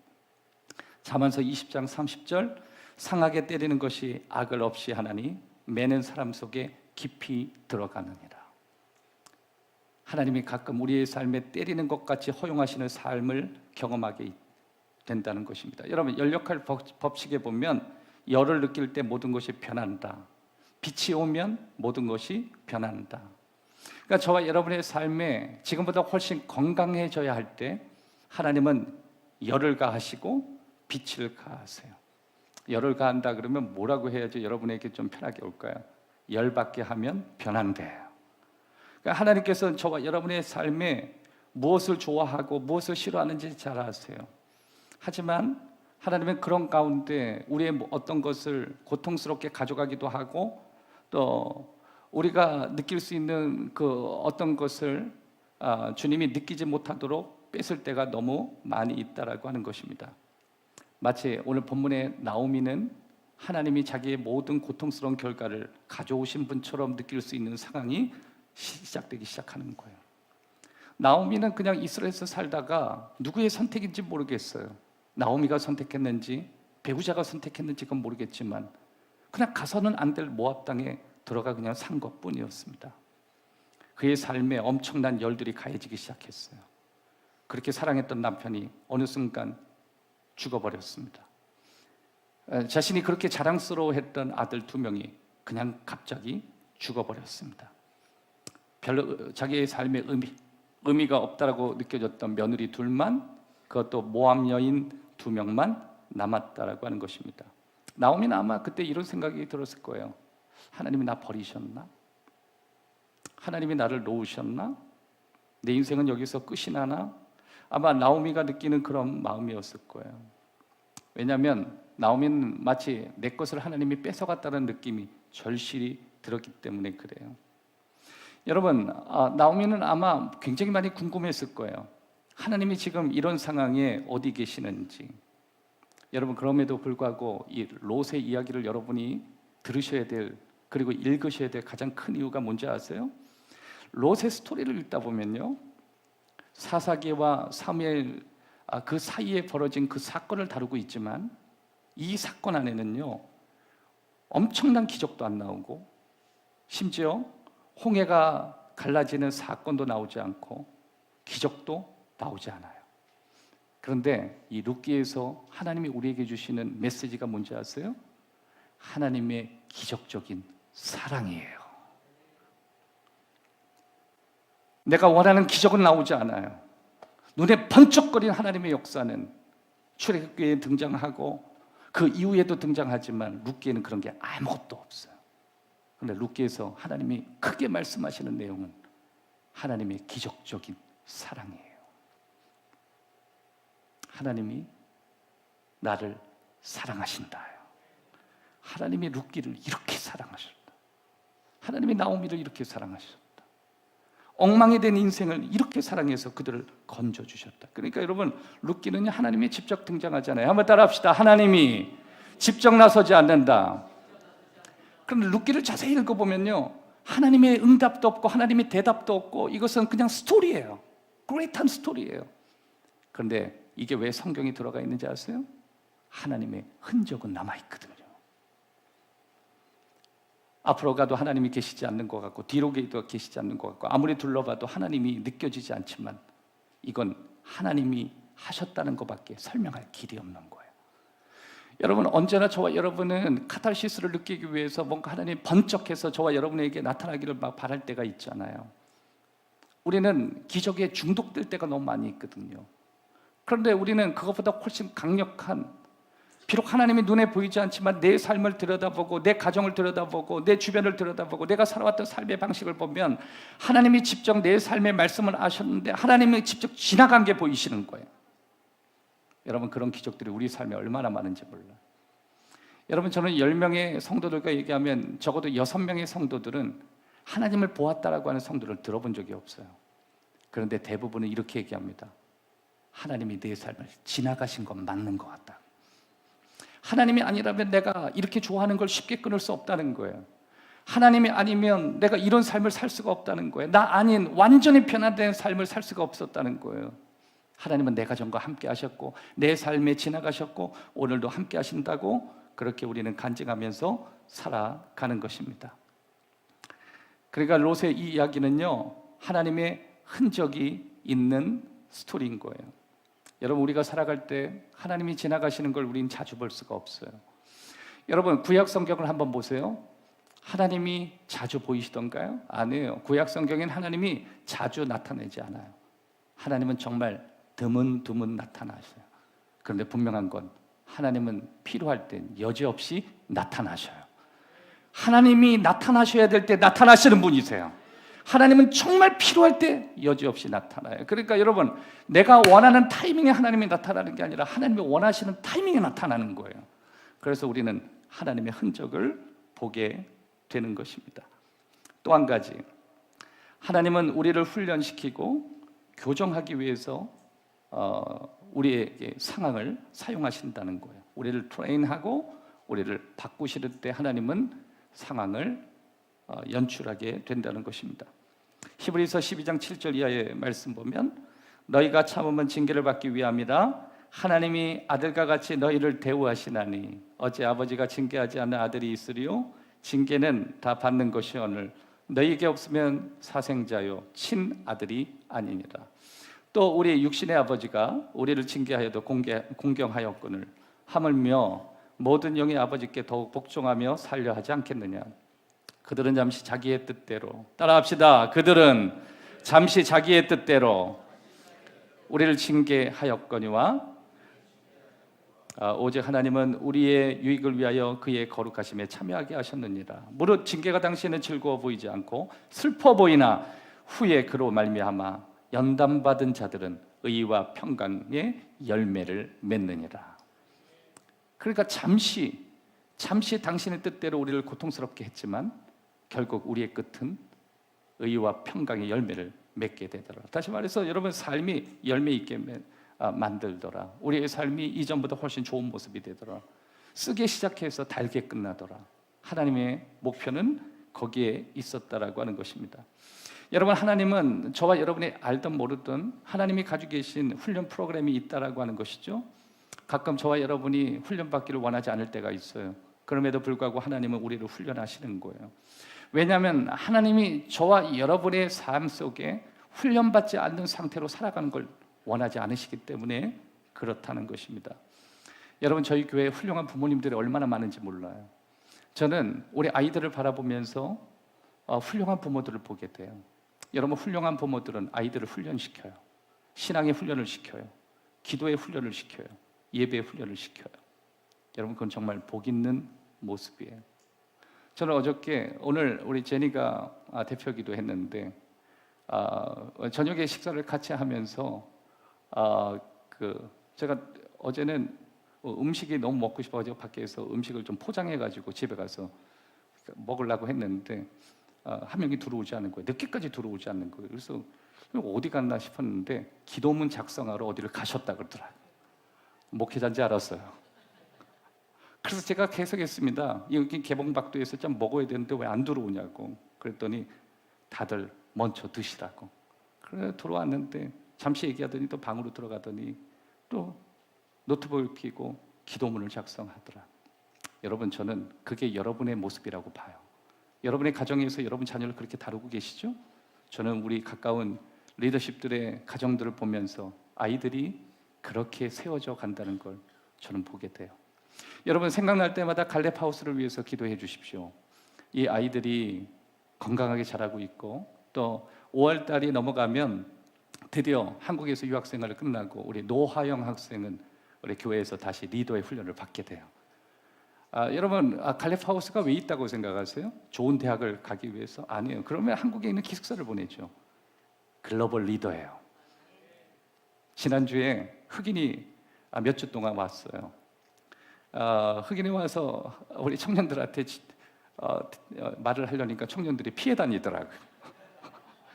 잠언서 20장 30절, 상하게 때리는 것이 악을 없이 하나니 매는 사람 속에 깊이 들어가느니라. 하나님이 가끔 우리의 삶에 때리는 것 같이 허용하시는 삶을 경험하게 된다는 것입니다. 여러분, 연력할 법칙에 보면 열을 느낄 때 모든 것이 변한다. 빛이 오면 모든 것이 변한다. 그러니까 저와 여러분의 삶에 지금보다 훨씬 건강해져야 할 때 하나님은 열을 가하시고 빛을 가하세요. 열을 가한다 그러면 뭐라고 해야지 여러분에게 좀 편하게 올까요? 열받게 하면 변한대요. 그러니까 하나님께서는 저와 여러분의 삶에 무엇을 좋아하고 무엇을 싫어하는지 잘 아세요. 하지만 하나님은 그런 가운데 우리의 어떤 것을 고통스럽게 가져가기도 하고 또 우리가 느낄 수 있는 그 어떤 것을 주님이 느끼지 못하도록 뺏을 때가 너무 많이 있다라고 하는 것입니다. 마치 오늘 본문의 나오미는 하나님이 자기의 모든 고통스러운 결과를 가져오신 분처럼 느낄 수 있는 상황이 시작되기 시작하는 거예요. 나오미는 그냥 이스라엘에서 살다가 누구의 선택인지 모르겠어요. 나오미가 선택했는지 배우자가 선택했는지 그건 모르겠지만 그냥 가서는 안 될 모압 땅에 들어가 그냥 산 것뿐이었습니다. 그의 삶에 엄청난 열들이 가해지기 시작했어요. 그렇게 사랑했던 남편이 어느 순간 죽어버렸습니다. 자신이 그렇게 자랑스러워했던 아들 2명이 그냥 갑자기 죽어버렸습니다. 별로 자기의 삶에 의미가 없다라고 느껴졌던 며느리 2만, 그것도 모압 여인 2명만 남았다라고 하는 것입니다. 나오미는 아마 그때 이런 생각이 들었을 거예요. 하나님이 나 버리셨나? 하나님이 나를 놓으셨나? 내 인생은 여기서 끝이 나나? 아마 나오미가 느끼는 그런 마음이었을 거예요. 왜냐하면 나오미는 마치 내 것을 하나님이 뺏어갔다는 느낌이 절실히 들었기 때문에 그래요. 여러분, 나오미는 아마 굉장히 많이 궁금했을 거예요. 하나님이 지금 이런 상황에 어디 계시는지. 여러분, 그럼에도 불구하고 이 롯의 이야기를 여러분이 들으셔야 될, 그리고 읽으셔야 될 가장 큰 이유가 뭔지 아세요? 롯의 스토리를 읽다 보면요, 사사기와 사무엘 그 사이에 벌어진 그 사건을 다루고 있지만 이 사건 안에는요 엄청난 기적도 안 나오고 심지어 홍해가 갈라지는 사건도 나오지 않고 기적도 나오지 않아요. 그런데 이 룻기에서 하나님이 우리에게 주시는 메시지가 뭔지 아세요? 하나님의 기적적인 사랑이에요. 내가 원하는 기적은 나오지 않아요. 눈에 번쩍거리는 하나님의 역사는 출애굽기에 등장하고 그 이후에도 등장하지만 룻기에는 그런 게 아무것도 없어요. 그런데 룻기에서 하나님이 크게 말씀하시는 내용은 하나님의 기적적인 사랑이에요. 하나님이 나를 사랑하신다요. 하나님이 룻기를 이렇게 사랑하셨다. 하나님이 나오미를 이렇게 사랑하셨다. 엉망이 된 인생을 이렇게 사랑해서 그들을 건져주셨다. 그러니까 여러분, 룻기는 하나님이 직접 등장하잖아요. 한번 따라합시다. 하나님이 직접 나서지 않는다. 그런데 룻기를 자세히 읽어보면요, 하나님의 응답도 없고 하나님의 대답도 없고 이것은 그냥 스토리예요. 그레이트한 스토리예요. 그런데 이게 왜 성경에 들어가 있는지 아세요? 하나님의 흔적은 남아있거든요. 앞으로 가도 하나님이 계시지 않는 것 같고 뒤로 가도 계시지 않는 것 같고 아무리 둘러봐도 하나님이 느껴지지 않지만 이건 하나님이 하셨다는 것밖에 설명할 길이 없는 거예요. 여러분, 언제나 저와 여러분은 카타르시스를 느끼기 위해서 뭔가 하나님이 번쩍해서 저와 여러분에게 나타나기를 막 바랄 때가 있잖아요. 우리는 기적에 중독될 때가 너무 많이 있거든요. 그런데 우리는 그것보다 훨씬 강력한, 비록 하나님이 눈에 보이지 않지만 내 삶을 들여다보고 내 가정을 들여다보고 내 주변을 들여다보고 내가 살아왔던 삶의 방식을 보면 하나님이 직접 내 삶의 말씀을 하셨는데 하나님이 직접 지나간 게 보이시는 거예요. 여러분, 그런 기적들이 우리 삶에 얼마나 많은지 몰라요. 여러분, 저는 10명의 성도들과 얘기하면 적어도 6명의 성도들은 하나님을 보았다라고 하는 성도를 들어본 적이 없어요. 그런데 대부분은 이렇게 얘기합니다. 하나님이 내 삶을 지나가신 건 맞는 것 같다. 하나님이 아니라면 내가 이렇게 좋아하는 걸 쉽게 끊을 수 없다는 거예요. 하나님이 아니면 내가 이런 삶을 살 수가 없다는 거예요. 나 아닌 완전히 변화된 삶을 살 수가 없었다는 거예요. 하나님은 내 가정과 함께 하셨고 내 삶에 지나가셨고 오늘도 함께 하신다고 그렇게 우리는 간증하면서 살아가는 것입니다. 그러니까 롯의 이 이야기는요, 하나님의 흔적이 있는 스토리인 거예요. 여러분, 우리가 살아갈 때 하나님이 지나가시는 걸 우리는 자주 볼 수가 없어요. 여러분, 구약 성경을 한번 보세요. 하나님이 자주 보이시던가요? 아니에요. 구약 성경엔 하나님이 자주 나타나지 않아요. 하나님은 정말 드문드문 나타나셔요. 그런데 분명한 건 하나님은 필요할 땐 여지없이 나타나셔요. 하나님이 나타나셔야 될 때 나타나시는 분이세요. 하나님은 정말 필요할 때 여지없이 나타나요. 그러니까 여러분, 내가 원하는 타이밍에 하나님이 나타나는 게 아니라 하나님이 원하시는 타이밍에 나타나는 거예요. 그래서 우리는 하나님의 흔적을 보게 되는 것입니다. 또 한 가지, 하나님은 우리를 훈련시키고 교정하기 위해서 우리에게 상황을 사용하신다는 거예요. 우리를 트레인하고 우리를 바꾸실 때 하나님은 상황을 연출하게 된다는 것입니다. 히브리서 12장 7절 이하의 말씀 보면 너희가 참으면 징계를 받기 위함이라 하나님이 아들과 같이 너희를 대우하시나니 어째 아버지가 징계하지 않는 아들이 있으리요 징계는 다 받는 것이오늘 너희에게 없으면 사생자요 친아들이 아니니라. 또 우리 육신의 아버지가 우리를 징계하여도 공경하였거늘 하물며 모든 영의 아버지께 더욱 복종하며 살려 하지 않겠느냐. 그들은 잠시 자기의 뜻대로, 따라합시다. 그들은 잠시 자기의 뜻대로 우리를 징계하였거니와 오직 하나님은 우리의 유익을 위하여 그의 거룩하심에 참여하게 하셨느니라. 무릇 징계가 당시에는 즐거워 보이지 않고 슬퍼 보이나 후에 그로 말미암아 연단받은 자들은 의와 평강의 열매를 맺느니라. 그러니까 잠시 당신의 뜻대로 우리를 고통스럽게 했지만 결국 우리의 끝은 의와 평강의 열매를 맺게 되더라. 다시 말해서 여러분, 삶이 열매 있게 만들더라. 우리의 삶이 이전보다 훨씬 좋은 모습이 되더라. 쓰게 시작해서 달게 끝나더라. 하나님의 목표는 거기에 있었다라고 하는 것입니다. 여러분, 하나님은 저와 여러분이 알든 모르든 하나님이 가지고 계신 훈련 프로그램이 있다라고 하는 것이죠. 가끔 저와 여러분이 훈련받기를 원하지 않을 때가 있어요. 그럼에도 불구하고 하나님은 우리를 훈련하시는 거예요. 왜냐하면 하나님이 저와 여러분의 삶 속에 훈련받지 않는 상태로 살아가는 걸 원하지 않으시기 때문에 그렇다는 것입니다. 여러분, 저희 교회에 훌륭한 부모님들이 얼마나 많은지 몰라요. 저는 우리 아이들을 바라보면서 훌륭한 부모들을 보게 돼요. 여러분, 훌륭한 부모들은 아이들을 훈련시켜요. 신앙의 훈련을 시켜요. 기도의 훈련을 시켜요. 예배의 훈련을 시켜요. 여러분, 그건 정말 복 있는 모습이에요. 저는 어저께, 오늘 우리 제니가 대표기도 했는데 저녁에 식사를 같이 하면서 제가 어제는 음식이 너무 먹고 싶어가지고 밖에서 음식을 좀 포장해가지고 집에 가서 먹으려고 했는데 한 명이 들어오지 않는 거예요. 늦게까지 들어오지 않는 거예요. 그래서 어디 갔나 싶었는데 기도문 작성하러 어디를 가셨다 그러더라고요. 목회자인지 알았어요. 그래서 제가 계속했습니다. 여기 개봉박도에서 좀 먹어야 되는데 왜 안 들어오냐고. 그랬더니 다들 먼저 드시라고. 그래 들어왔는데 잠시 얘기하더니 또 방으로 들어가더니 또 노트북을 켜고 기도문을 작성하더라. 여러분, 저는 그게 여러분의 모습이라고 봐요. 여러분의 가정에서 여러분 자녀를 그렇게 다루고 계시죠? 저는 우리 가까운 리더십들의 가정들을 보면서 아이들이 그렇게 세워져 간다는 걸 저는 보게 돼요. 여러분, 생각날 때마다 갈렙하우스를 위해서 기도해 주십시오. 이 아이들이 건강하게 자라고 있고, 또 5월 달이 넘어가면 드디어 한국에서 유학생활을 끝나고 우리 노하영 학생은 우리 교회에서 다시 리더의 훈련을 받게 돼요. 여러분, 갈렙하우스가 왜 있다고 생각하세요? 좋은 대학을 가기 위해서? 아니에요. 그러면 한국에 있는 기숙사를 보내죠. 글로벌 리더예요. 지난주에 흑인이 몇 주 동안 왔어요. 흑인이 와서 우리 청년들한테 말을 하려니까 청년들이 피해 다니더라고요.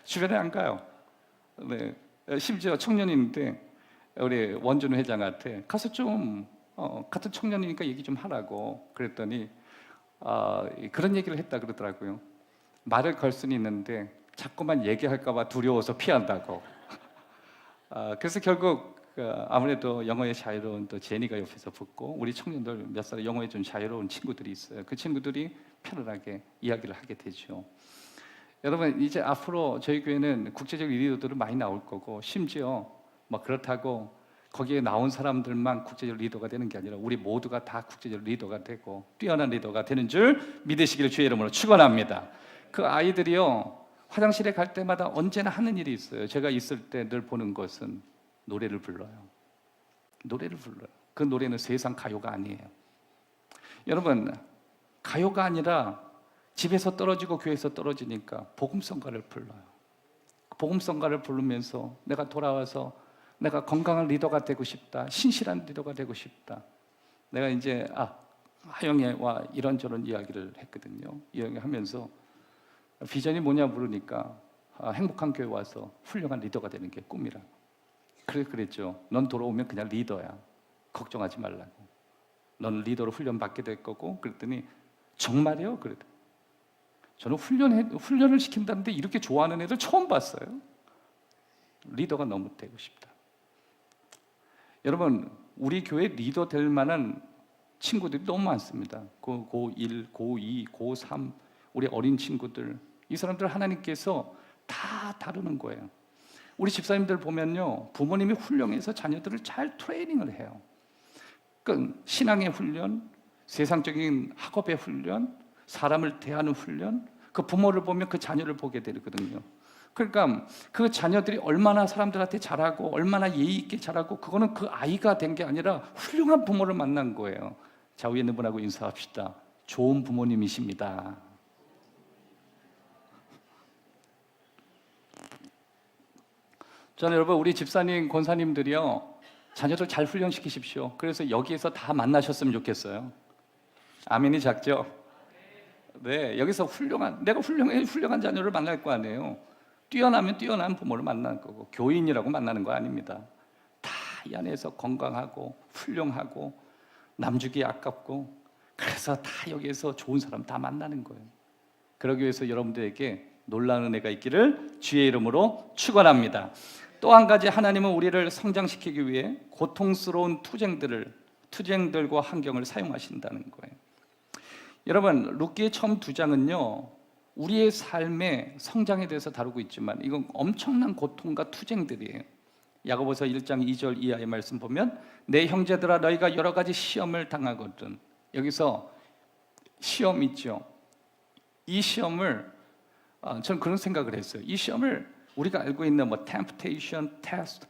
주변에 안 가요. 네. 심지어 청년인데 우리 원준 회장한테 가서 좀 같은 청년이니까 얘기 좀 하라고 그랬더니 그런 얘기를 했다 그러더라고요. 말을 걸 수는 있는데 자꾸만 얘기할까 봐 두려워서 피한다고. 그래서 결국 아무래도 영어에 자유로운 또 제니가 옆에서 붙고, 우리 청년들 몇 살 영어에 좀 자유로운 친구들이 있어요. 그 친구들이 편안하게 이야기를 하게 되죠. 여러분, 이제 앞으로 저희 교회는 국제적 리더들은 많이 나올 거고, 심지어 그렇다고 거기에 나온 사람들만 국제적 리더가 되는 게 아니라 우리 모두가 다 국제적 리더가 되고 뛰어난 리더가 되는 줄 믿으시기를 주의 이름으로 축원합니다. 그 아이들이요, 화장실에 갈 때마다 언제나 하는 일이 있어요. 제가 있을 때 늘 보는 것은 노래를 불러요. 노래를 불러요. 그 노래는 세상 가요가 아니에요. 여러분, 가요가 아니라 집에서 떨어지고 교회에서 떨어지니까 복음성가를 불러요. 복음성가를 부르면서 내가 돌아와서 내가 건강한 리더가 되고 싶다, 신실한 리더가 되고 싶다. 내가 이제 하영애와 이런저런 이야기를 했거든요. 이야기 하면서 비전이 뭐냐 물으니까 행복한 교회 와서 훌륭한 리더가 되는 게 꿈이라. 그랬죠. 넌 돌아오면 그냥 리더야. 걱정하지 말라고. 넌 리더로 훈련 받게 될 거고. 그랬더니 정말이요? 그랬더니 저는 훈련을 시킨다는데 이렇게 좋아하는 애들 처음 봤어요. 리더가 너무 되고 싶다. 여러분, 우리 교회 리더 될 만한 친구들이 너무 많습니다. 고1, 고2, 고3 우리 어린 친구들, 이 사람들 하나님께서 다 다루는 거예요. 우리 집사님들 보면요, 부모님이 훌륭해서 자녀들을 잘 트레이닝을 해요. 그러니까 신앙의 훈련, 세상적인 학업의 훈련, 사람을 대하는 훈련, 그 부모를 보면 그 자녀를 보게 되거든요. 그러니까 그 자녀들이 얼마나 사람들한테 잘하고 얼마나 예의 있게 잘하고, 그거는 그 아이가 된 게 아니라 훌륭한 부모를 만난 거예요. 자, 위에 있는 분하고 인사합시다. 좋은 부모님이십니다. 저는 여러분, 우리 집사님, 권사님들이요, 자녀들 잘 훈련시키십시오. 그래서 여기에서 다 만나셨으면 좋겠어요. 아멘이 작죠? 네, 여기서 내가 훌륭한 자녀를 만날 거 아니에요. 뛰어나면 뛰어난 부모를 만날 거고, 교인이라고 만나는 거 아닙니다. 다 이 안에서 건강하고 훌륭하고 남주기 아깝고, 그래서 다 여기에서 좋은 사람 다 만나는 거예요. 그러기 위해서 여러분들에게 놀라운 은혜가 있기를 주의 이름으로 축원합니다. 또 한 가지, 하나님은 우리를 성장시키기 위해 고통스러운 투쟁들과 환경을 사용하신다는 거예요. 여러분, 룻기의 처음 2장은요, 우리의 삶의 성장에 대해서 다루고 있지만 이건 엄청난 고통과 투쟁들이에요. 야고보서 1장 2절 이하의 말씀 보면, 내 형제들아, 너희가 여러 가지 시험을 당하거든. 여기서 시험 있죠. 이 시험을 저는 그런 생각을 했어요. 이 시험을 우리가 알고 있는 temptation, test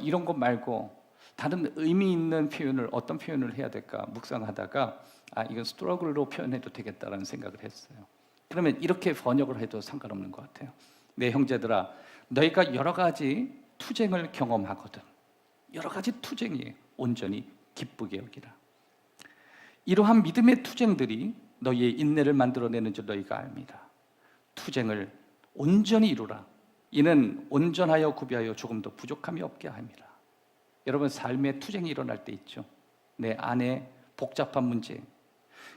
이런 것 말고 다른 의미 있는 표현을, 어떤 표현을 해야 될까 묵상하다가 이건 struggle로 표현해도 되겠다라는 생각을 했어요. 그러면 이렇게 번역을 해도 상관없는 것 같아요. 내 형제들아, 너희가 여러 가지 투쟁을 경험하거든. 여러 가지 투쟁이 온전히 기쁘게 여기라. 이러한 믿음의 투쟁들이 너희의 인내를 만들어내는 줄 너희가 압니다. 투쟁을 온전히 이루라. 이는 온전하여 구비하여 조금 더 부족함이 없게 함이라. 여러분, 삶의 투쟁이 일어날 때 있죠. 내 안에 복잡한 문제,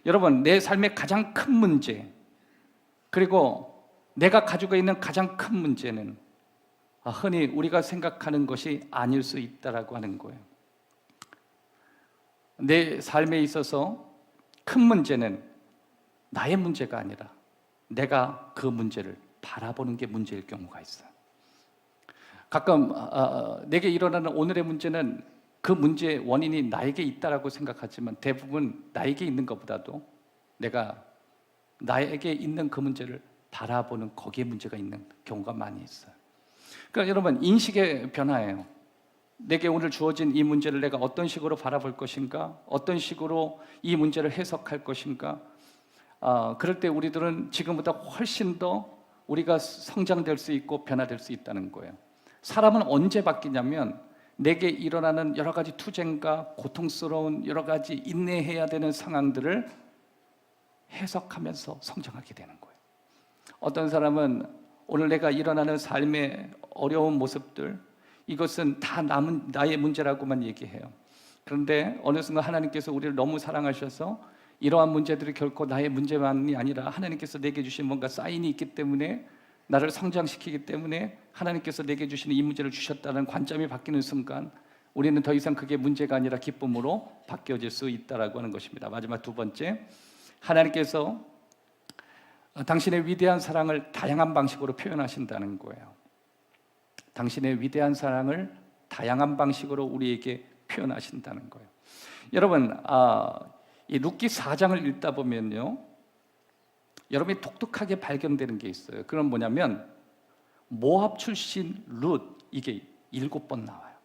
여러분, 내 삶의 가장 큰 문제, 그리고 내가 가지고 있는 가장 큰 문제는 흔히 우리가 생각하는 것이 아닐 수 있다라고 하는 거예요. 내 삶에 있어서 큰 문제는 나의 문제가 아니라 내가 그 문제를 바라보는 게 문제일 경우가 있어요. 가끔 내게 일어나는 오늘의 문제는 그 문제의 원인이 나에게 있다라고 생각하지만 대부분 나에게 있는 것보다도 내가 나에게 있는 그 문제를 바라보는 거기에 문제가 있는 경우가 많이 있어요. 그러니까 여러분, 인식의 변화예요. 내게 오늘 주어진 이 문제를 내가 어떤 식으로 바라볼 것인가, 어떤 식으로 이 문제를 해석할 것인가. 그럴 때 우리들은 지금보다 훨씬 더 우리가 성장될 수 있고 변화될 수 있다는 거예요. 사람은 언제 바뀌냐면 내게 일어나는 여러 가지 투쟁과 고통스러운 여러 가지 인내해야 되는 상황들을 해석하면서 성장하게 되는 거예요. 어떤 사람은 오늘 내가 일어나는 삶의 어려운 모습들, 이것은 다 나의 문제라고만 얘기해요. 그런데 어느 순간 하나님께서 우리를 너무 사랑하셔서 이러한 문제들이 결코 나의 문제만이 아니라 하나님께서 내게 주신 뭔가 사인이 있기 때문에, 나를 성장시키기 때문에 하나님께서 내게 주시는 이 문제를 주셨다는 관점이 바뀌는 순간 우리는 더 이상 그게 문제가 아니라 기쁨으로 바뀌어질 수 있다라고 하는 것입니다. 마지막 두 번째, 하나님께서 당신의 위대한 사랑을 다양한 방식으로 표현하신다는 거예요. 당신의 위대한 사랑을 다양한 방식으로 우리에게 표현하신다는 거예요. 여러분, 이 룻기 4장을 읽다 보면요, 여러분이 독특하게 발견되는 게 있어요. 그건 뭐냐면 모압 출신 룻, 이게 7번 나와요.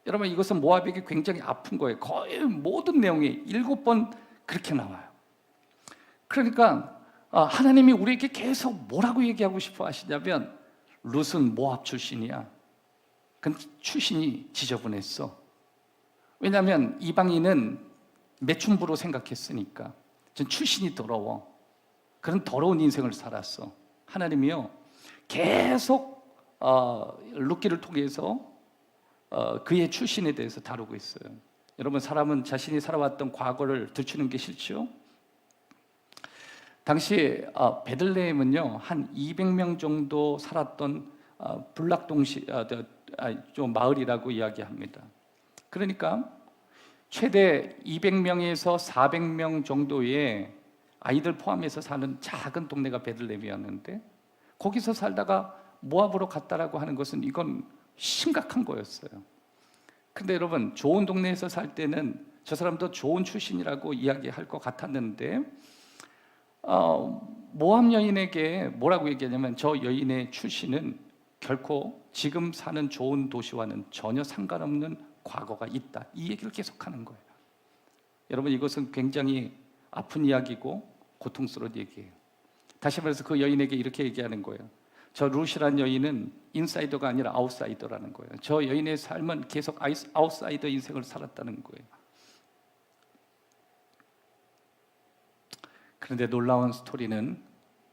여러분, 이것은 모압에게 굉장히 아픈 거예요. 거의 모든 내용이 7번 그렇게 나와요. 그러니까 하나님이 우리에게 계속 뭐라고 얘기하고 싶어 하시냐면, 룻은 모압 출신이야. 그 출신이 지저분했어. 왜냐하면 이방인은 매춘부로 생각했으니까. 전 출신이 더러워. 그런 더러운 인생을 살았어. 하나님이요, 계속 룻기를 통해서 그의 출신에 대해서 다루고 있어요. 여러분, 사람은 자신이 살아왔던 과거를 들추는 게 싫죠? 당시 베들레헴은요, 한 200명 정도 살았던 불락동시 좀 마을이라고 이야기합니다. 그러니까 최대 200명에서 400명 정도의 아이들 포함해서 사는 작은 동네가 베들레헴이었는데, 거기서 살다가 모압으로 갔다라고 하는 것은 이건 심각한 거였어요. 근데 여러분, 좋은 동네에서 살 때는 저 사람도 좋은 출신이라고 이야기할 것 같았는데, 모압 여인에게 뭐라고 얘기하냐면, 저 여인의 출신은 결코 지금 사는 좋은 도시와는 전혀 상관없는 과거가 있다, 이 얘기를 계속하는 거예요. 여러분, 이것은 굉장히 아픈 이야기고 고통스러운 얘기예요. 다시 말해서 그 여인에게 이렇게 얘기하는 거예요. 저 룻이라는 여인은 인사이더가 아니라 아웃사이더라는 거예요. 저 여인의 삶은 계속 아웃사이더 인생을 살았다는 거예요. 그런데 놀라운 스토리는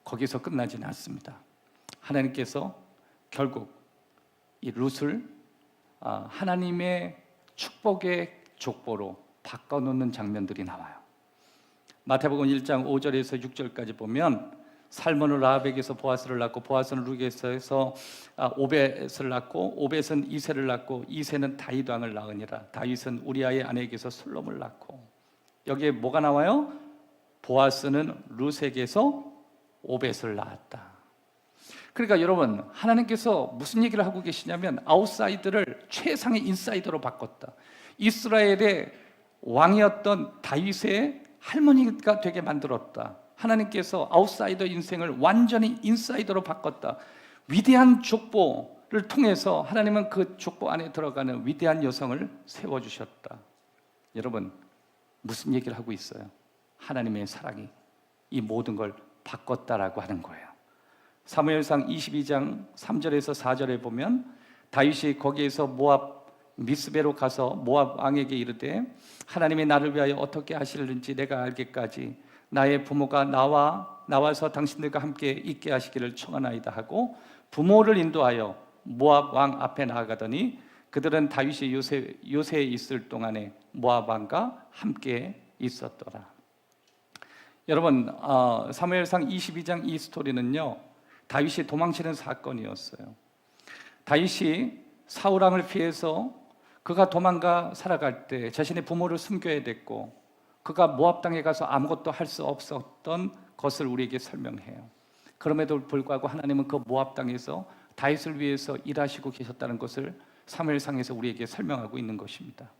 거기서 끝나지는 않습니다. 하나님께서 결국 이 룻을 하나님의 축복의 족보로 바꿔놓는 장면들이 나와요. 마태복음 1장 5절에서 6절까지 보면, 살몬은 라합에게서 보아스를 낳고, 보아스는 룻에서 오벳을 낳고, 오벳은 이새를 낳고, 이새는 다윗 왕을 낳으니라. 다윗은 우리아의 아내에게서 솔롬을 낳고. 여기에 뭐가 나와요? 보아스는 룻에게서 오벳을 낳았다. 그러니까 여러분, 하나님께서 무슨 얘기를 하고 계시냐면, 아웃사이더를 최상의 인사이더로 바꿨다. 이스라엘의 왕이었던 다윗의 할머니가 되게 만들었다. 하나님께서 아웃사이더 인생을 완전히 인사이더로 바꿨다. 위대한 족보를 통해서 하나님은 그 족보 안에 들어가는 위대한 여성을 세워주셨다. 여러분, 무슨 얘기를 하고 있어요? 하나님의 사랑이 이 모든 걸 바꿨다라고 하는 거예요. 사무엘상 22장 3절에서 4절에 보면, 다윗이 거기에서 모압 미스베로 가서 모압 왕에게 이르되, 하나님이 나를 위하여 어떻게 하시는지 내가 알기까지 나의 부모가 나와서 당신들과 함께 있게 하시기를 청하나이다 하고, 부모를 인도하여 모압 왕 앞에 나아가더니 그들은 다윗이 요새에 있을 동안에 모압 왕과 함께 있었더라. 여러분, 사무엘상 22장 이 스토리는요, 다윗이 도망치는 사건이었어요. 다윗이 사울 왕을 피해서 그가 도망가 살아갈 때 자신의 부모를 숨겨야 됐고, 그가 모압 땅에 가서 아무것도 할 수 없었던 것을 우리에게 설명해요. 그럼에도 불구하고 하나님은 그 모압 땅에서 다윗을 위해서 일하시고 계셨다는 것을 사무엘상에서 우리에게 설명하고 있는 것입니다.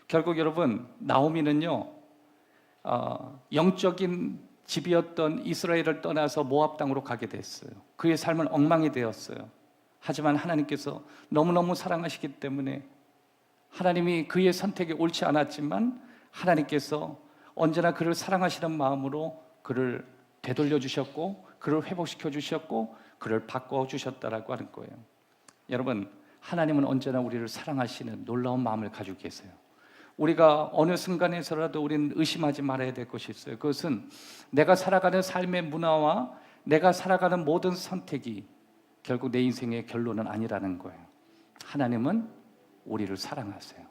결국 여러분, 나오미는요, 영적인 집이었던 이스라엘을 떠나서 모압 땅으로 가게 됐어요. 그의 삶은 엉망이 되었어요. 하지만 하나님께서 너무너무 사랑하시기 때문에 하나님이 그의 선택이 옳지 않았지만 하나님께서 언제나 그를 사랑하시는 마음으로 그를 되돌려 주셨고, 그를 회복시켜 주셨고, 그를 바꿔 주셨다라고 하는 거예요. 여러분, 하나님은 언제나 우리를 사랑하시는 놀라운 마음을 가지고 계세요. 우리가 어느 순간에서라도 우리는 의심하지 말아야 될 것이 있어요. 그것은 내가 살아가는 삶의 문화와 내가 살아가는 모든 선택이 결국 내 인생의 결론은 아니라는 거예요. 하나님은 우리를 사랑하세요.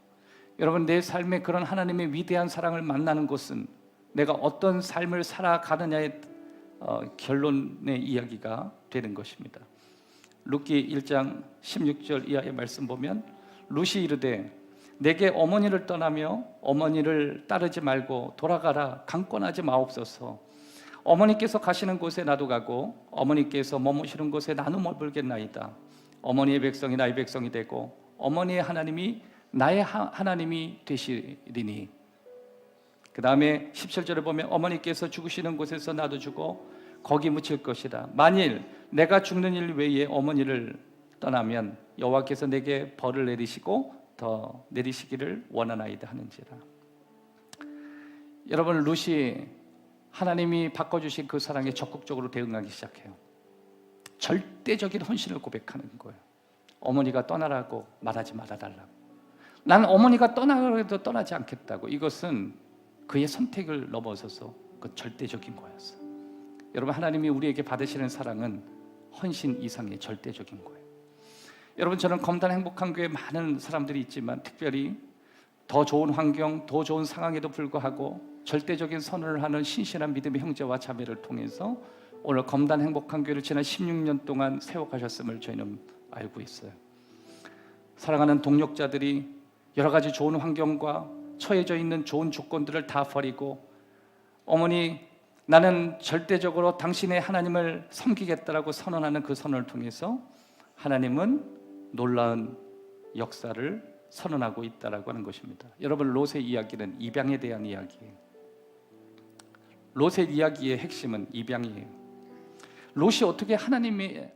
여러분, 내 삶에 그런 하나님의 위대한 사랑을 만나는 것은 내가 어떤 삶을 살아가느냐의 결론의 이야기가 되는 것입니다. 룻기 1장 16절 이하의 말씀 보면, 룻이 이르되 내게 어머니를 떠나며 어머니를 따르지 말고 돌아가라, 강권하지 마옵소서. 어머니께서 가시는 곳에 나도 가고 어머니께서 머무시는 곳에 나는 머물겠나이다. 어머니의 백성이 나의 백성이 되고 어머니의 하나님이 나의 하나님이 되시리니. 그 다음에 17절에 보면 어머니께서 죽으시는 곳에서 나도 죽어 거기 묻힐 것이다. 만일 내가 죽는 일 외에 어머니를 떠나면 여호와께서 내게 벌을 내리시고 더 내리시기를 원하나이다 하는지라. 여러분, 룻이 하나님이 바꿔주신 그 사랑에 적극적으로 대응하기 시작해요. 절대적인 헌신을 고백하는 거예요. 어머니가 떠나라고 말하지 말아달라고. 나는 어머니가 떠나라고 해도 떠나지 않겠다고. 이것은 그의 선택을 넘어서서 그 절대적인 거였어요. 여러분, 하나님이 우리에게 받으시는 사랑은 헌신 이상의 절대적인 거예요. 여러분, 저는 검단 행복한 교회에 많은 사람들이 있지만 특별히 더 좋은 환경, 더 좋은 상황에도 불구하고 절대적인 선언을 하는 신실한 믿음의 형제와 자매를 통해서 오늘 검단 행복한 교회를 지난 16년 동안 세워가셨음을 저희는 알고 있어요. 사랑하는 동력자들이 여러 가지 좋은 환경과 처해져 있는 좋은 조건들을 다 버리고, 어머니 나는 절대적으로 당신의 하나님을 섬기겠다라고 선언하는 그 선언을 통해서 하나님은 놀라운 역사를 선언하고 있다라고 하는 것입니다. 여러분, 롯의 이야기는 입양에 대한 이야기예요. 롯의 이야기의 핵심은 입양이에요. 롯이 어떻게 하나님의